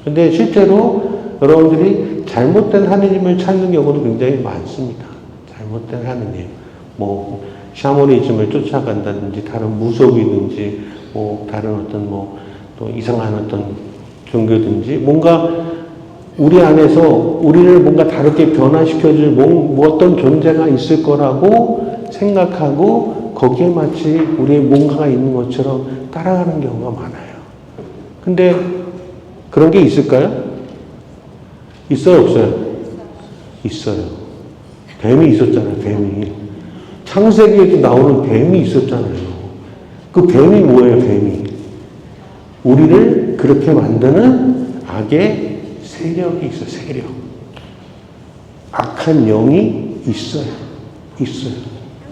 근데 실제로 여러분들이 잘못된 하느님을 찾는 경우도 굉장히 많습니다. 잘못된 하느님. 뭐, 샤머니즘을 쫓아간다든지, 다른 무속이든지, 뭐, 다른 어떤 뭐, 또 이상한 어떤 종교든지, 뭔가 우리 안에서 우리를 뭔가 다르게 변화시켜줄 뭐 어떤 존재가 있을 거라고 생각하고, 거기에 마치 우리의 뭔가가 있는 것처럼 따라가는 경우가 많아요. 근데 그런 게 있을까요? 있어요, 없어요? 있어요. 뱀이 있었잖아요, 뱀이. 창세기에도 나오는 뱀이 있었잖아요. 그 뱀이 뭐예요, 뱀이? 우리를 그렇게 만드는 악의 세력이 있어요, 세력. 악한 영이 있어요. 있어요.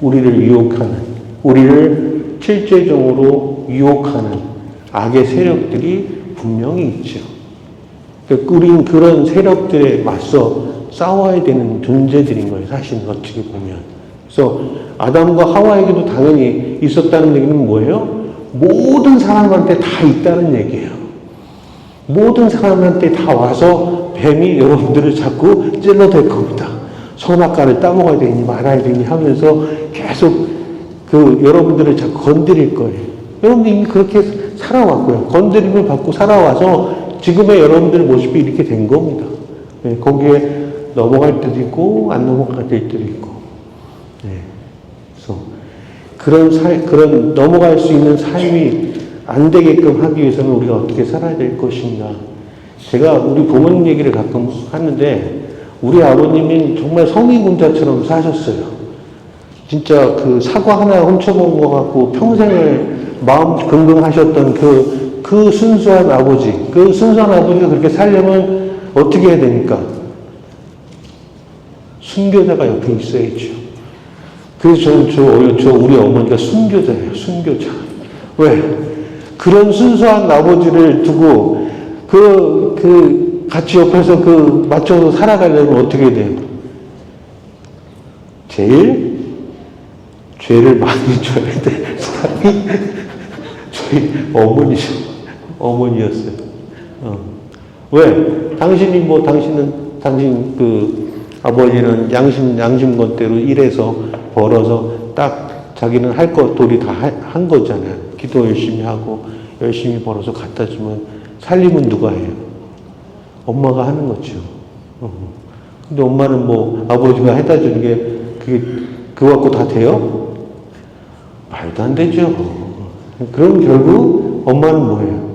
우리를 유혹하는, 우리를 실제적으로 유혹하는 악의 세력들이 분명히 있죠. 그러니까 우린 그런 세력들에 맞서 싸워야 되는 존재들인 거예요, 사실 어떻게 보면. 그래서 아담과 하와에게도 당연히 있었다는 얘기는 뭐예요? 모든 사람한테 다 있다는 얘기예요. 모든 사람한테 다 와서 뱀이 여러분들을 자꾸 찔러댈 겁니다. 선악과를 따먹어야 되니 말아야 되니 하면서 계속 여러분들을 자꾸 건드릴 거예요. 여러분들이 그렇게 살아왔고요. 건드림을 받고 살아와서 지금의 여러분들의 모습이 이렇게 된 겁니다. 네, 거기에 넘어갈 때도 있고 안 넘어갈 때도 있고. 네, 그래서 그런 넘어갈 수 있는 삶이 안 되게끔 하기 위해서는 우리가 어떻게 살아야 될 것인가. 제가 우리 부모님 얘기를 가끔 하는데, 우리 아버님이 정말 성인군자처럼 사셨어요. 진짜 그 사과 하나 훔쳐본 것 같고 평생을 마음 긍긍하셨던 그 순수한 아버지. 그 순수한 아버지가 그렇게 살려면 어떻게 해야 됩니까? 순교자가 옆에 있어야죠. 그래서 우리 어머니가 순교자예요, 순교자. 왜? 그런 순수한 아버지를 두고, 같이 옆에서 맞춰서 살아가려면 어떻게 해야 돼요? 제일 죄를 많이 줘야 돼, 사람이. 저희 어머니였어요. 왜? 당신 아버지는 양심건대로 일해서 벌어서 딱 자기는 할 것 도리 다 한 거잖아요. 기도 열심히 하고 열심히 벌어서 갖다 주면 살림은 누가 해요? 엄마가 하는 거죠. 근데 엄마는 뭐 아버지가 해다 주는 게 그거 갖고 다 돼요? 말도 안 되죠. 그럼 결국 엄마는 뭐예요?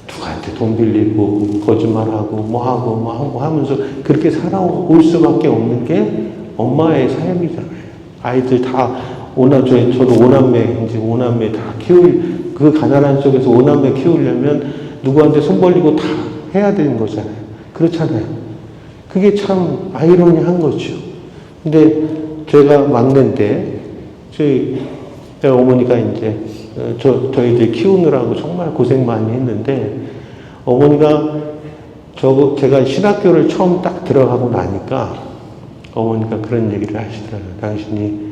누구한테 돈 빌리고 거짓말하고 뭐하고 하면서 그렇게 살아올 수밖에 없는 게 엄마의 삶이잖아요. 아이들 다 저도 5남매, 이제 5남매 다 그 가난한 속에서 5남매 키우려면 누구한테 손 벌리고 다 해야 되는 거잖아요. 그렇잖아요. 그게 참 아이러니한 거죠. 근데 제가 막내인데, 저희 어머니가 이제 저희들 키우느라고 정말 고생 많이 했는데, 어머니가 제가 신학교를 처음 딱 들어가고 나니까 어머니가 그런 얘기를 하시더라고요. 당신이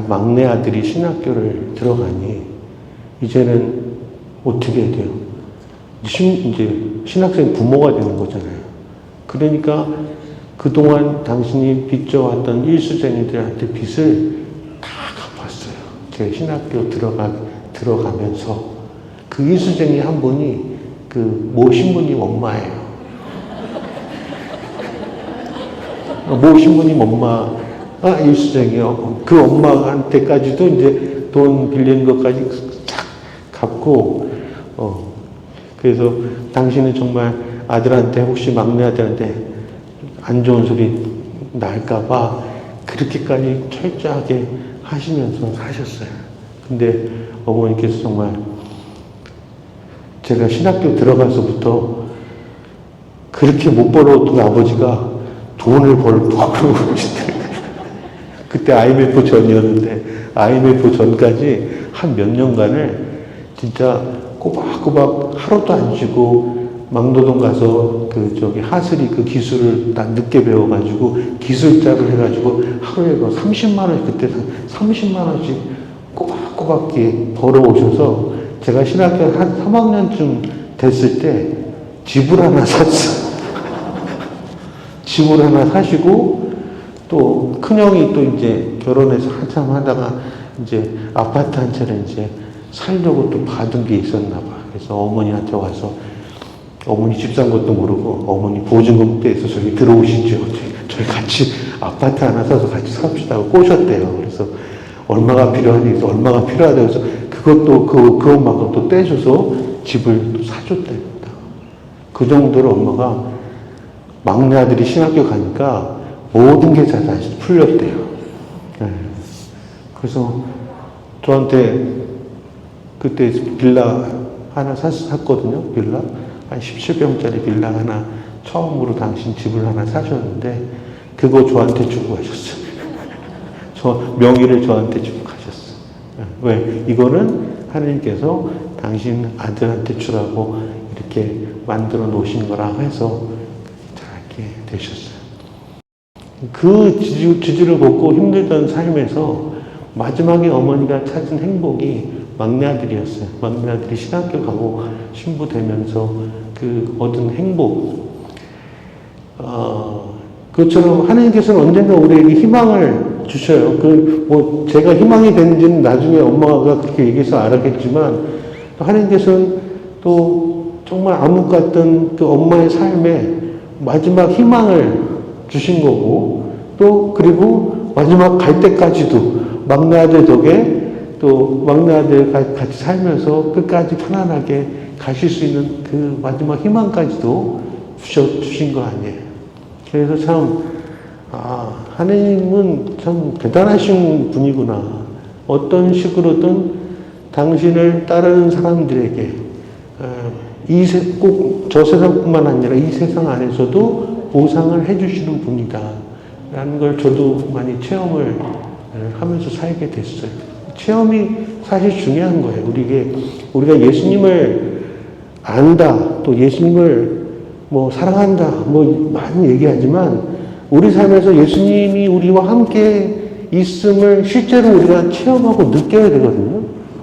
막내 아들이 신학교를 들어가니 이제는 어떻게 해야 돼요? 이제 신학생 부모가 되는 거잖아요. 그러니까 그동안 당신이 빚져왔던 일수쟁이들한테 빚을 다 갚았어요. 제 신학교 들어가면서 그 일수쟁이 한 분이 모 신부님 엄마예요. 모 신부님 엄마가 일수쟁이요. 그 엄마한테까지도 이제 돈 빌린 것까지 쫙 갚고, 그래서 당신은 정말 아들한테, 혹시 막내 아들한테 안 좋은 소리 날까봐 그렇게까지 철저하게 하시면서 사셨어요. 근데 어머니께서 정말 제가 신학교 들어가서부터 그렇게 못 벌어오던 아버지가 돈을 벌고 그때 IMF 전이었는데 IMF 전까지 한 몇 년간을 진짜 꼬박꼬박 하루도 안 쉬고 막노동 가서 하스리 기술을 난 늦게 배워가지고 기술자로 해가지고 하루에 30만 원, 그때 30만 원씩 꼬박꼬박 벌어오셔서 제가 신학교 한 3학년쯤 됐을 때 집을 하나 샀어요. 집을 하나 사시고 또 큰형이 또 이제 결혼해서 한참 하다가 이제 아파트 한 채를 이제 살려고 또 받은 게 있었나 봐. 그래서 어머니한테 와서 어머니 집 산 것도 모르고 어머니 보증금 떼서 저기 들어오시죠. 저희 같이 아파트 하나 사서 같이 삽시다고 꼬셨대요. 그래서 얼마가 필요하니 해서 얼마가 필요하다고 해서 그것도 그 엄마가 또 떼줘서 집을 또 사줬대요. 그 정도로 엄마가 막내 아들이 신학교 가니까 모든 게 다 다시 풀렸대요. 네. 그래서 저한테 그때 빌라 하나 샀거든요. 빌라. 한 17평짜리 빌라 하나 처음으로 당신 집을 하나 사셨는데 그거 저한테 주고 가셨어요. 저 명의를 저한테 주고 가셨어요. 왜? 이거는 하나님께서 당신 아들한테 주라고 이렇게 만들어 놓으신 거라 해서 잘게 되셨어요. 그 지지를 벗고 힘들던 삶에서 마지막에 어머니가 찾은 행복이 막내 아들이었어요. 막내 아들이 신학교 가고 신부 되면서 그 얻은 행복. 그것처럼 하나님께서는 언젠가 우리에게 희망을 주셔요. 제가 희망이 되는지는 나중에 엄마가 그렇게 얘기해서 알았겠지만, 하나님께서는 또 정말 암흑 같던 그 엄마의 삶에 마지막 희망을 주신 거고, 또 그리고 마지막 갈 때까지도 막내 아들 덕에 또 막내 아들 같이 살면서 끝까지 편안하게 가실 수 있는 그 마지막 희망까지도 주신 거 아니에요. 그래서 참, 하나님은 참 대단하신 분이구나. 어떤 식으로든 당신을 따르는 사람들에게, 꼭 저 세상뿐만 아니라 이 세상 안에서도 보상을 해주시는 분이다. 라는 걸 저도 많이 체험을 하면서 살게 됐어요. 체험이 사실 중요한 거예요. 우리가 예수님을 안다, 또 예수님을 사랑한다, 많이 얘기하지만, 우리 삶에서 예수님이 우리와 함께 있음을 실제로 우리가 체험하고 느껴야 되거든요.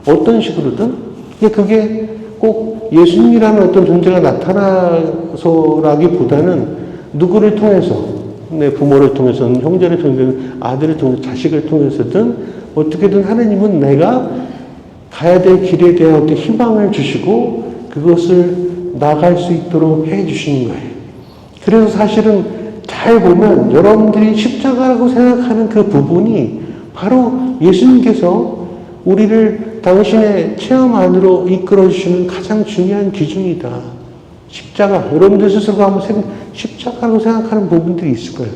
어떤 식으로든. 그게 꼭 예수님이라는 어떤 존재가 나타나서라기보다는 누구를 통해서, 내 부모를 통해서든, 형제를 통해서든, 아들을 통해서, 자식을 통해서든, 어떻게든 하나님은 내가 가야 될 길에 대한 어떤 희망을 주시고, 그것을 나갈 수 있도록 해 주시는 거예요. 그래서 사실은 잘 보면 여러분들이 십자가라고 생각하는 그 부분이 바로 예수님께서 우리를 당신의 체험 안으로 이끌어 주시는 가장 중요한 기준이다. 십자가. 여러분들 스스로가 한번 십자가라고 생각하는 부분들이 있을 거예요.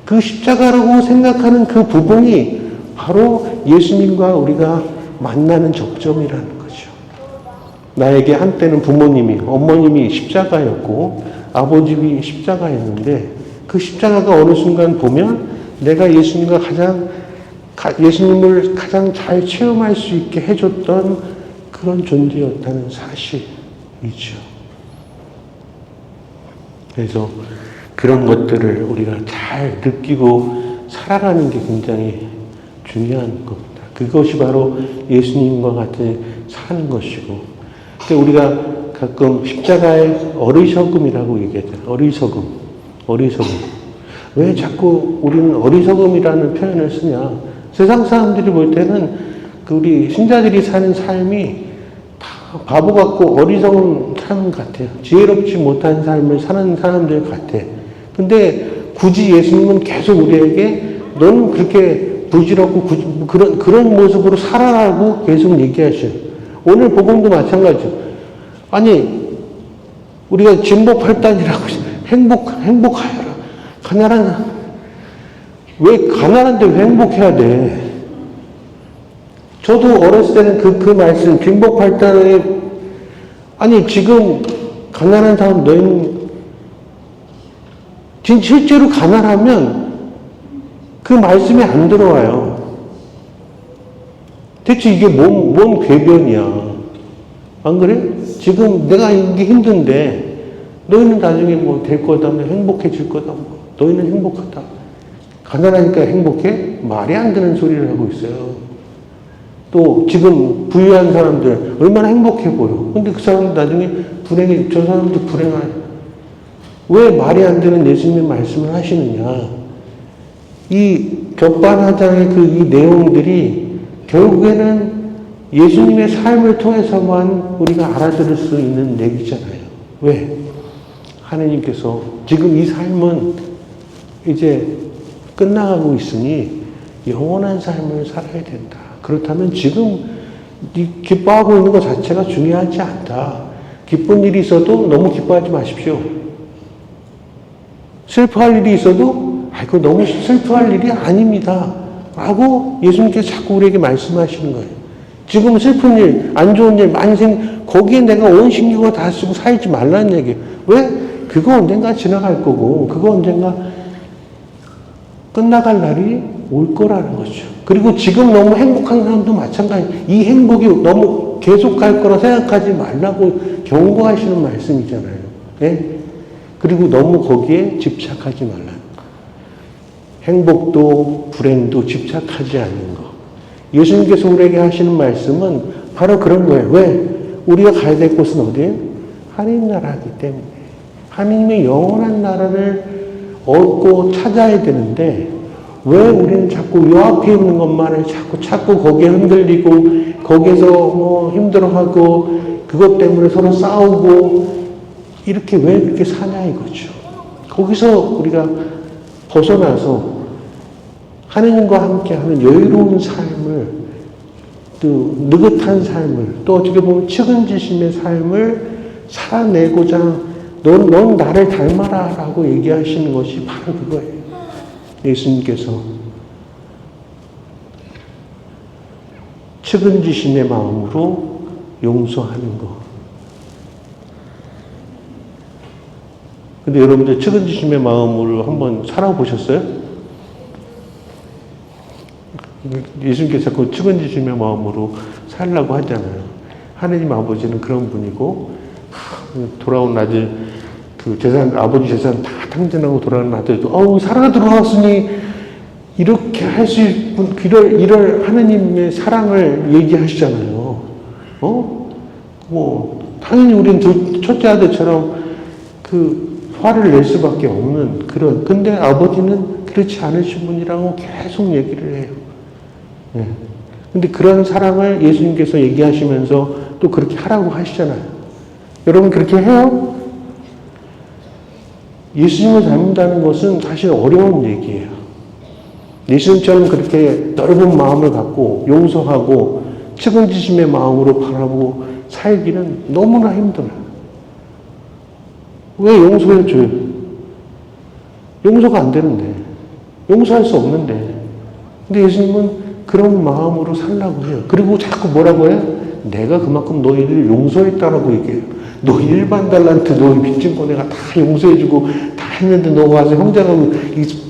그 십자가라고 생각하는 그 부분이 바로 예수님과 우리가 만나는 접점이라는 거죠. 나에게 한때는 부모님이, 어머님이 십자가였고 아버님이 십자가였는데 그 십자가가 어느 순간 보면 내가 예수님을 가장 잘 체험할 수 있게 해줬던 그런 존재였다는 사실이죠. 그래서 그런 것들을 우리가 잘 느끼고 살아가는 게 굉장히 중요한 겁니다. 그것이 바로 예수님과 같이 사는 것이고, 우리가 가끔 십자가의 어리석음이라고 얘기하잖아요. 어리석음. 왜 자꾸 우리는 어리석음이라는 표현을 쓰냐? 세상 사람들이 볼 때는 우리 신자들이 사는 삶이 다 바보 같고 어리석은 삶 같아요. 지혜롭지 못한 삶을 사는 사람들 같아. 근데 굳이 예수님은 계속 우리에게 너는 그렇게 부질없고 그런 모습으로 살아라고 계속 얘기하셔요. 오늘 복음도 마찬가지죠. 아니, 우리가 진복팔단이라고 행복하여라. 가난한데 왜 행복해야 돼? 저도 어렸을 때는 그 말씀, 진복팔단에, 아니, 지금 가난한 사람, 너희는, 실제로 가난하면 그 말씀이 안 들어와요. 대체 이게 뭔 궤변이야. 안 그래? 지금 내가 이게 힘든데, 너희는 나중에 될 거다, 행복해질 거다, 너희는 행복하다. 가난하니까 행복해? 말이 안 되는 소리를 하고 있어요. 또 지금 부유한 사람들 얼마나 행복해 보여. 근데 그 사람들 나중에 저 사람도 불행해. 왜 말이 안 되는 예수님의 말씀을 하시느냐. 이 격반하장의 이 내용들이 결국에는 예수님의 삶을 통해서만 우리가 알아들을 수 있는 얘기잖아요. 왜? 하나님께서 지금 이 삶은 이제 끝나가고 있으니 영원한 삶을 살아야 된다. 그렇다면 지금 기뻐하고 있는 것 자체가 중요하지 않다. 기쁜 일이 있어도 너무 기뻐하지 마십시오. 슬퍼할 일이 있어도 그거 너무 슬퍼할 일이 아닙니다. 라고 예수님께서 자꾸 우리에게 말씀하시는 거예요. 지금 슬픈 일, 안 좋은 일 많이 거기에 내가 온 신경을 다 쓰고 살지 말라는 얘기예요. 왜? 그거 언젠가 지나갈 거고 그거 언젠가 끝나갈 날이 올 거라는 거죠. 그리고 지금 너무 행복한 사람도 마찬가지. 이 행복이 너무 계속 갈 거라 생각하지 말라고 경고하시는 말씀이잖아요. 예? 그리고 너무 거기에 집착하지 말라. 행복도 불행도 집착하지 않는 거. 예수님께서 우리에게 하시는 말씀은 바로 그런 거예요. 왜? 우리가 가야 될 곳은 어디예요? 하나님 나라이기 때문에. 하나님의 영원한 나라를 얻고 찾아야 되는데 왜 우리는 자꾸 요 앞에 있는 것만을 자꾸 거기에 흔들리고 거기에서 힘들어하고 그것 때문에 서로 싸우고 이렇게 왜 그렇게 사냐 이거죠. 거기서 우리가 벗어나서 하나님과 함께하는 여유로운 삶을 또 느긋한 삶을 또 어떻게 보면 측은지심의 삶을 살아내고자 넌 나를 닮아라 라고 얘기하시는 것이 바로 그거예요. 예수님께서 측은지심의 마음으로 용서하는 것. 근데 여러분들 측은지심의 마음으로 한번 살아보셨어요? 예수님께서 자꾸 측은지심의 마음으로 살라고 하잖아요. 하나님 아버지는 그런 분이고 돌아온 아들 아버지 재산 다 탕진하고 돌아온 아들도 살아 들어왔으니 이렇게 할 수 있는 이럴 하나님의 사랑을 얘기하시잖아요. 당연히 우리는 첫째 아들처럼 화를 낼 수밖에 없는 근데 아버지는 그렇지 않으신 분이라고 계속 얘기를 해요. 네. 근데 그런 사랑을 예수님께서 얘기하시면서 또 그렇게 하라고 하시잖아요. 여러분 그렇게 해요? 예수님을 닮는다는 것은 사실 어려운 얘기예요. 예수님처럼 그렇게 넓은 마음을 갖고 용서하고 측은지심의 마음으로 바라보고 살기는 너무나 힘들어요. 왜 용서해줘요? 용서가 안 되는데. 용서할 수 없는데. 근데 예수님은 그런 마음으로 살라고 해요. 그리고 자꾸 뭐라고 해요? 내가 그만큼 너희를 용서했다라고 얘기해요. 너 1만 달란트 너희 빚진 거 내가 다 용서해주고 다 했는데 너 와서 형제랑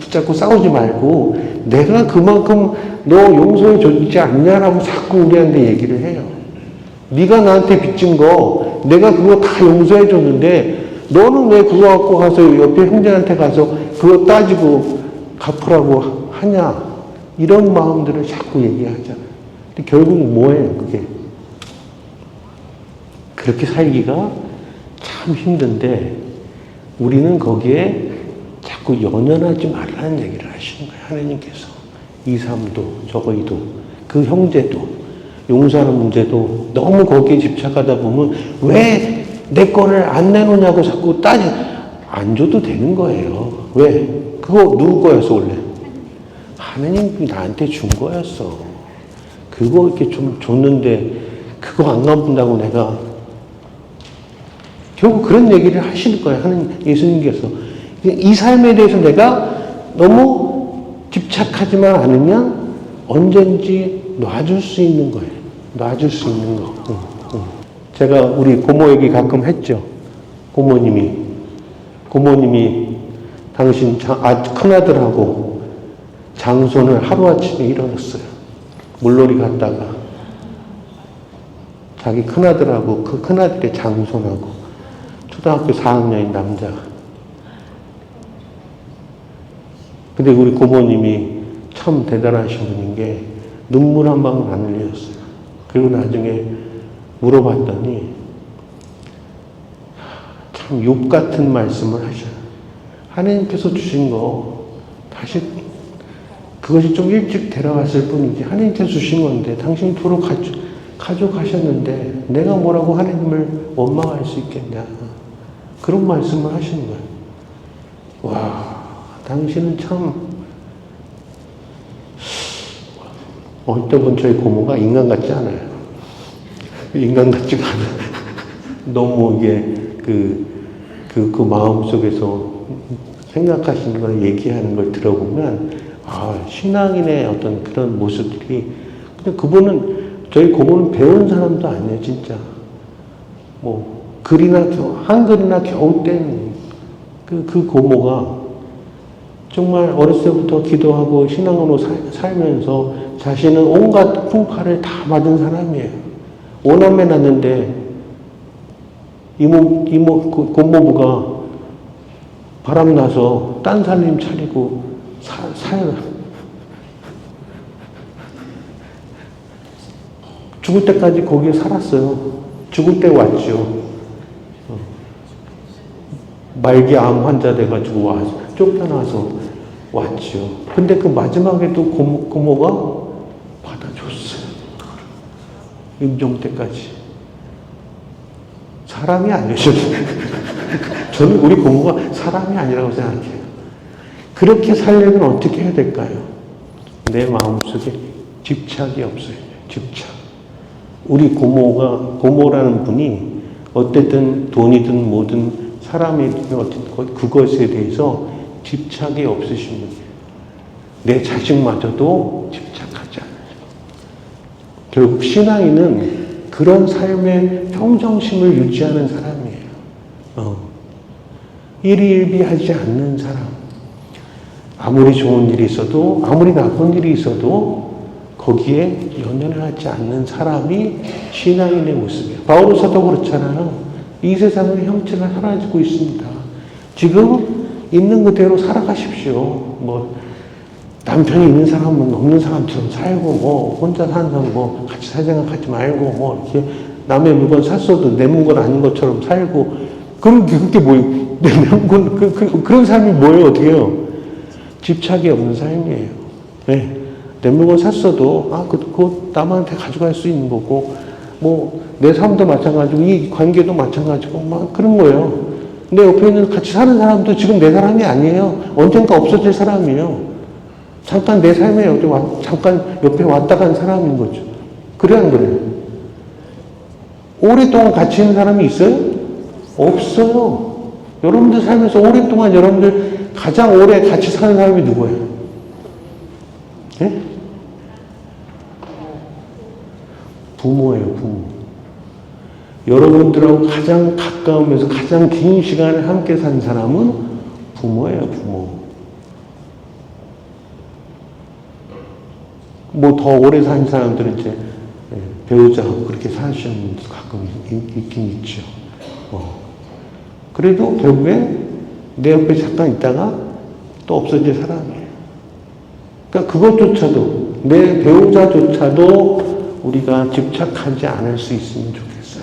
붙잡고 싸우지 말고 내가 그만큼 너 용서해주지 않냐라고 자꾸 우리한테 얘기를 해요. 네가 나한테 빚진 거 내가 그거 다 용서해줬는데 너는 왜 그거 갖고 가서 옆에 형제한테 가서 그거 따지고 갚으라고 하냐. 이런 마음들을 자꾸 얘기하잖아요. 근데 결국 뭐예요 그게. 그렇게 살기가 참 힘든데 우리는 거기에 자꾸 연연하지 말라는 얘기를 하시는 거예요. 하나님께서. 이 삶도 저거이도 그 형제도 용서하는 문제도 너무 거기에 집착하다 보면 왜 내 거를 안 내놓냐고 자꾸 안 줘도 되는 거예요. 왜? 그거 누구 거였어 원래? 하나님이 나한테 준 거였어. 그거 이렇게 좀 줬는데 그거 안 갚는다고 내가 결국 그런 얘기를 하시는 거예요. 하나님 예수님께서. 이 삶에 대해서 내가 너무 집착하지만 않으면 언젠지 놔줄 수 있는 거예요. 놔줄 수 있는 거. 제가 우리 고모 얘기 가끔 했죠. 고모님이 당신 큰아들하고 장손을 하루아침에 잃어졌어요. 물놀이 갔다가 자기 큰아들하고 그 큰아들의 장손하고 초등학교 4학년인 남자가. 근데 우리 고모님이 참 대단하신 분인 게 눈물 한 방울 안 흘렸어요. 그리고 나중에 물어봤더니 참 욕 같은 말씀을 하셔요. 하나님께서 주신 거 다시 그것이 좀 일찍 데려갔을 뿐이지 하나님께서 주신 건데 당신이 도로 가져가셨는데 내가 뭐라고 하나님을 원망할 수 있겠냐. 그런 말씀을 하시는 거예요. 와, 당신은 참 어릴 때본 저희 고모가 인간 같지 않아요. 인간 같지가 않아요. 너무 이게 그 마음 속에서 생각하시는 걸 얘기하는 걸 들어보면 신앙인의 어떤 그런 모습들이 근데 그분은 저희 고모는 배운 사람도 아니에요, 진짜. 뭐 글이나 한글이나 겨우 뗀 그 고모가 정말 어렸을 때부터 기도하고 신앙으로 살면서 자신은 온갖 풍파를 다 맞은 사람이에요. 오남매 낳는데 고모부가 바람나서 딴 살림 차리고 죽을 때까지 거기에 살았어요. 죽을 때 왔죠. 말기암 환자 돼가지고 쫓겨나서 왔죠. 근데 그 마지막에도 고모가 받아줬어요. 임종 때까지. 사람이 아니죠. 저는 우리 고모가 사람이 아니라고 생각해요. 그렇게 살려면 어떻게 해야 될까요? 내 마음속에 집착이 없어요. 집착. 우리 고모라는 분이 어쨌든 돈이든 뭐든 사람이든 어쨌든 그것에 대해서 집착이 없으신 분이에요. 내 자식마저도 집착하지 않아요. 결국 신앙인은 그런 삶의 평정심을 유지하는 사람이에요. 일희일비하지 않는 사람. 아무리 좋은 일이 있어도 아무리 나쁜 일이 있어도 거기에 연연을 하지 않는 사람이 신앙인의 모습이에요. 바울 사도 그렇잖아요. 이 세상의 형체가 사라지고 있습니다. 지금 있는 그대로 살아가십시오. 뭐 남편이 있는 사람은 없는 사람처럼 살고 뭐 혼자 사는 사람 뭐 같이 살 생각하지 말고 뭐 이렇게 남의 물건 샀어도 내 물건 아닌 것처럼 살고 그게 뭐예요? 내 물건 그런 삶이 뭐예요? 어떻게 해요? 집착이 없는 삶이에요. 네. 내 물건 샀어도 그거 남한테 가져갈 수 있는 거고 뭐 내 삶도 마찬가지고 이 관계도 마찬가지고 막 그런 거예요. 내 옆에 있는 같이 사는 사람도 지금 내 사람이 아니에요. 언젠가 없어질 사람이에요. 잠깐 내 삶에 잠깐 옆에 왔다 간 사람인 거죠. 그래 안 그래요? 오랫동안 같이 있는 사람이 있어요? 없어요. 여러분들 살면서 오랫동안 여러분들 가장 오래 같이 사는 사람이 누구예요? 예? 부모예요, 부모. 여러분들하고 가장 가까우면서 가장 긴 시간을 함께 산 사람은 부모예요, 부모. 뭐 더 오래 산 사람들은 이제 배우자하고 그렇게 사시는 분도 가끔 있긴 있죠. 그래도 결국에 내 옆에 잠깐 있다가 또 없어질 사람이에요. 그러니까 그것조차도 내 배우자조차도 우리가 집착하지 않을 수 있으면 좋겠어요.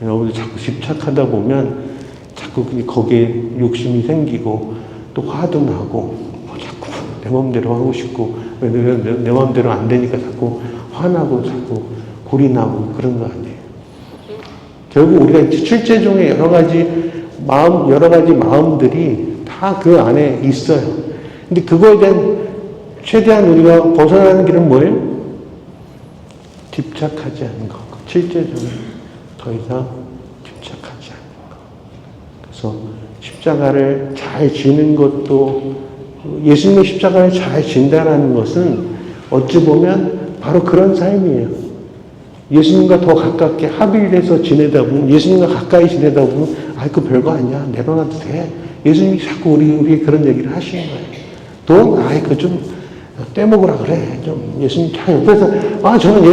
여러분들 자꾸 집착하다 보면 자꾸 거기에 욕심이 생기고 또 화도 나고 자꾸 내 마음대로 하고 싶고 내 마음대로 안 되니까 자꾸 화나고 자꾸 골이 나고 그런 거 아니에요. 결국 우리가 실제중에 여러 가지 마음들이 다 그 안에 있어요. 근데 그거에 대한 최대한 우리가 벗어나는 길은 뭐예요? 집착하지 않는 것. 실제적으로 더 이상 집착하지 않는 것. 그래서 십자가를 잘 지는 것도 예수님의 십자가를 잘 진다라는 것은 어찌 보면 바로 그런 삶이에요. 예수님과 더 가깝게 합일돼서 지내다 보면 예수님과 가까이 지내다 보면 그 별거 아니야. 내려놔도 돼. 예수님이 자꾸 우리 그런 얘기를 하시는 거예요. 또 그거 좀 떼먹으라 그래. 좀 예수님 다 옆에서 저는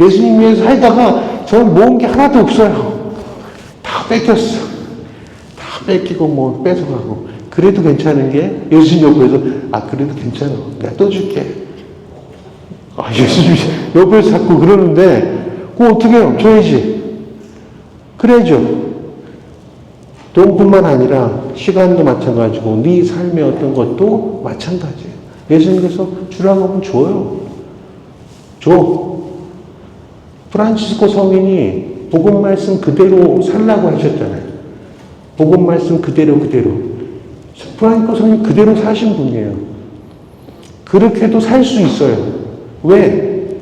예수님 위해서 살다가 저는 모은 게 하나도 없어요. 다 뺏겼어. 다 뺏기고 뭐 뺏어가고. 그래도 괜찮은 게 예수님 옆에서 그래도 괜찮아. 내가 또 줄게. 예수님 옆에서 자꾸 그러는데 그거 어떻게 해요? 줘야지. 그래야죠. 돈뿐만 아니라 시간도 마찬가지고 네 삶의 어떤 것도 마찬가지예요. 예수님께서 주라고 하면 줘요. 줘. 프란치스코 성인이 복음 말씀 그대로 살라고 하셨잖아요. 복음 말씀 그대로. 프란치스코 성인이 그대로 사신 분이에요. 그렇게도 살 수 있어요. 왜?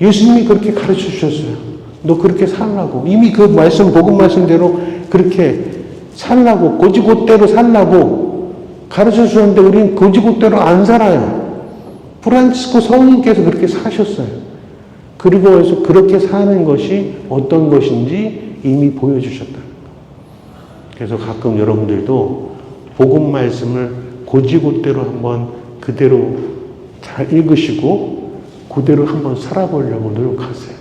예수님이 그렇게 가르쳐 주셨어요. 너 그렇게 살라고. 이미 그 말씀, 복음 말씀대로 그렇게 살라고, 고지곳대로 살라고 가르쳐 주셨는데 우리는 고지곳대로 안 살아요. 프란치스코 성인께서 그렇게 사셨어요. 그리고 그래서 그렇게 사는 것이 어떤 것인지 이미 보여주셨다. 그래서 가끔 여러분들도 복음 말씀을 고지곳대로 한번 그대로 잘 읽으시고 그대로 한번 살아보려고 노력하세요.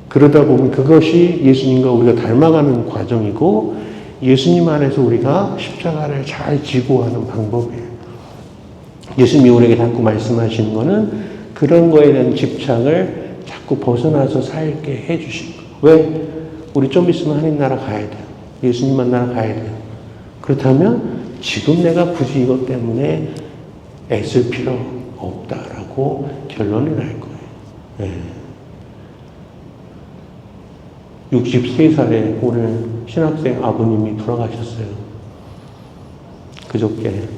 그러다 보면 그것이 예수님과 우리가 닮아가는 과정이고 예수님 안에서 우리가 십자가를 잘 지고 하는 방법이에요. 예수님이 우리에게 자꾸 말씀하시는 거는 그런 거에 대한 집착을 자꾸 벗어나서 살게 해주신 거예요. 왜? 우리 좀 있으면 하나님 나라 가야 돼요. 예수님 만나러 가야 돼요. 그렇다면 지금 내가 굳이 이것 때문에 애쓸 필요 없다라고 결론이 날 거예요. 네. 63살에 오늘 신학생 아버님이 돌아가셨어요. 그저께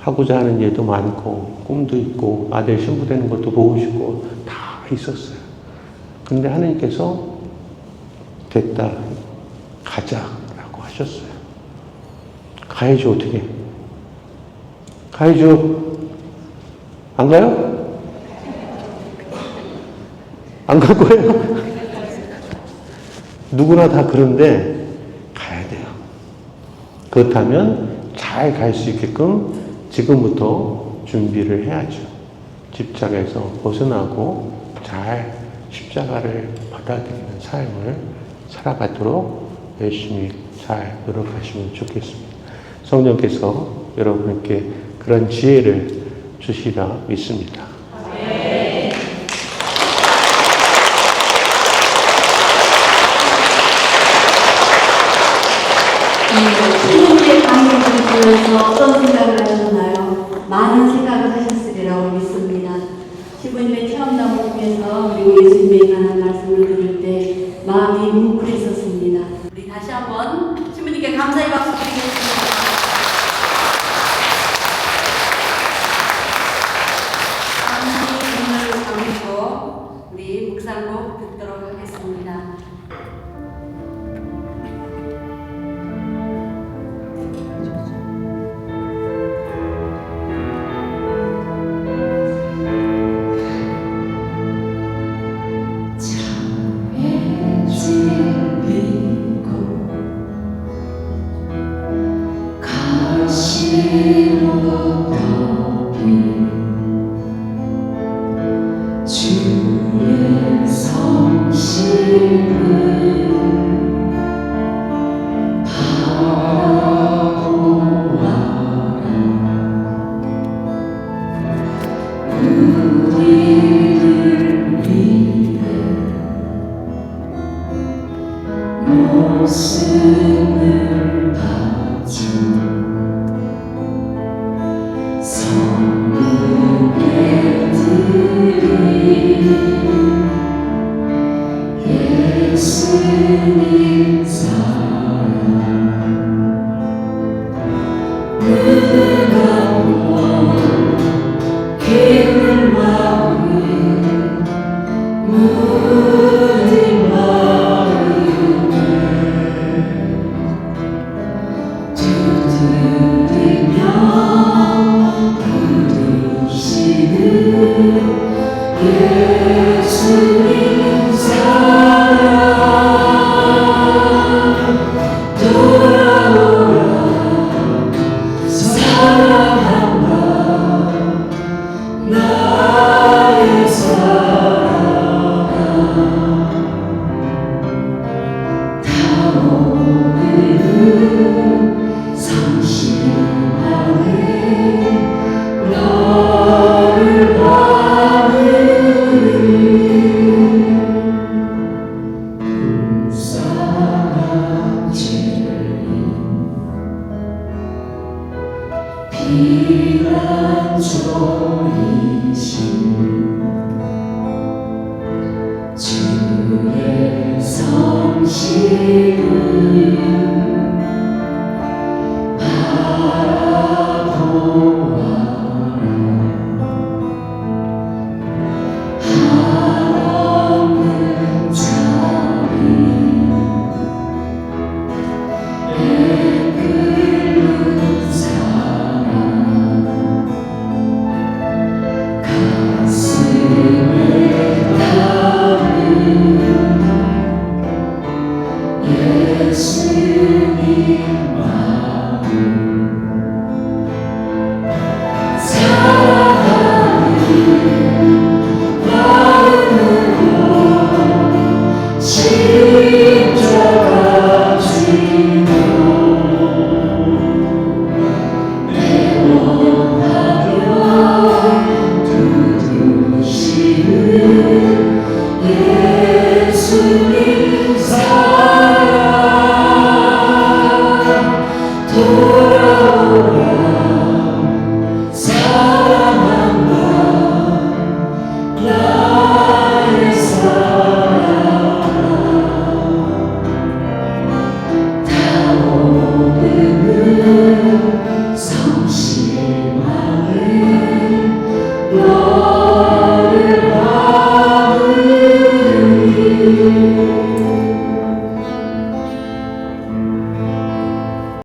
하고자 하는 일도 많고 꿈도 있고 아들 신부 되는 것도 보고 싶고 다 있었어요. 근데 하나님께서 됐다 가자라고 하셨어요. 가야죠. 어떻게 가야죠. 안 가요? 안 갈 거예요? 누구나 다 그런데 가야 돼요. 그렇다면 잘 갈 수 있게끔 지금부터 준비를 해야죠. 집착에서 벗어나고 잘 십자가를 받아들이는 삶을 살아가도록 열심히 잘 노력하시면 좋겠습니다. 성령께서 여러분께 그런 지혜를 주시라 믿습니다. 신부의 강의를 들으시면서 어떤 생각을 하셨나요? 많은 생각을 하셨으리라고 믿습니다. 신부님의 체험담을 통해서 그리고 예수님에 관한 말씀을 들을 때 마음이 뭉클했었습니다. 우리 다시 한번 신부님께 감사의 박수 드리겠습니다. 잠시 눈을 감고 우리 묵상곡 듣도록 하겠습니다. 주의 성실을 바라보아라. 한없는 자비 애끓는 사랑 가슴에 담은 예수님 마음 사랑하는 마음으로 십자가 지고 애원하며 두드시는 예수님 사랑 돌아오라. 사랑한다 나의 사랑아. 다 오르는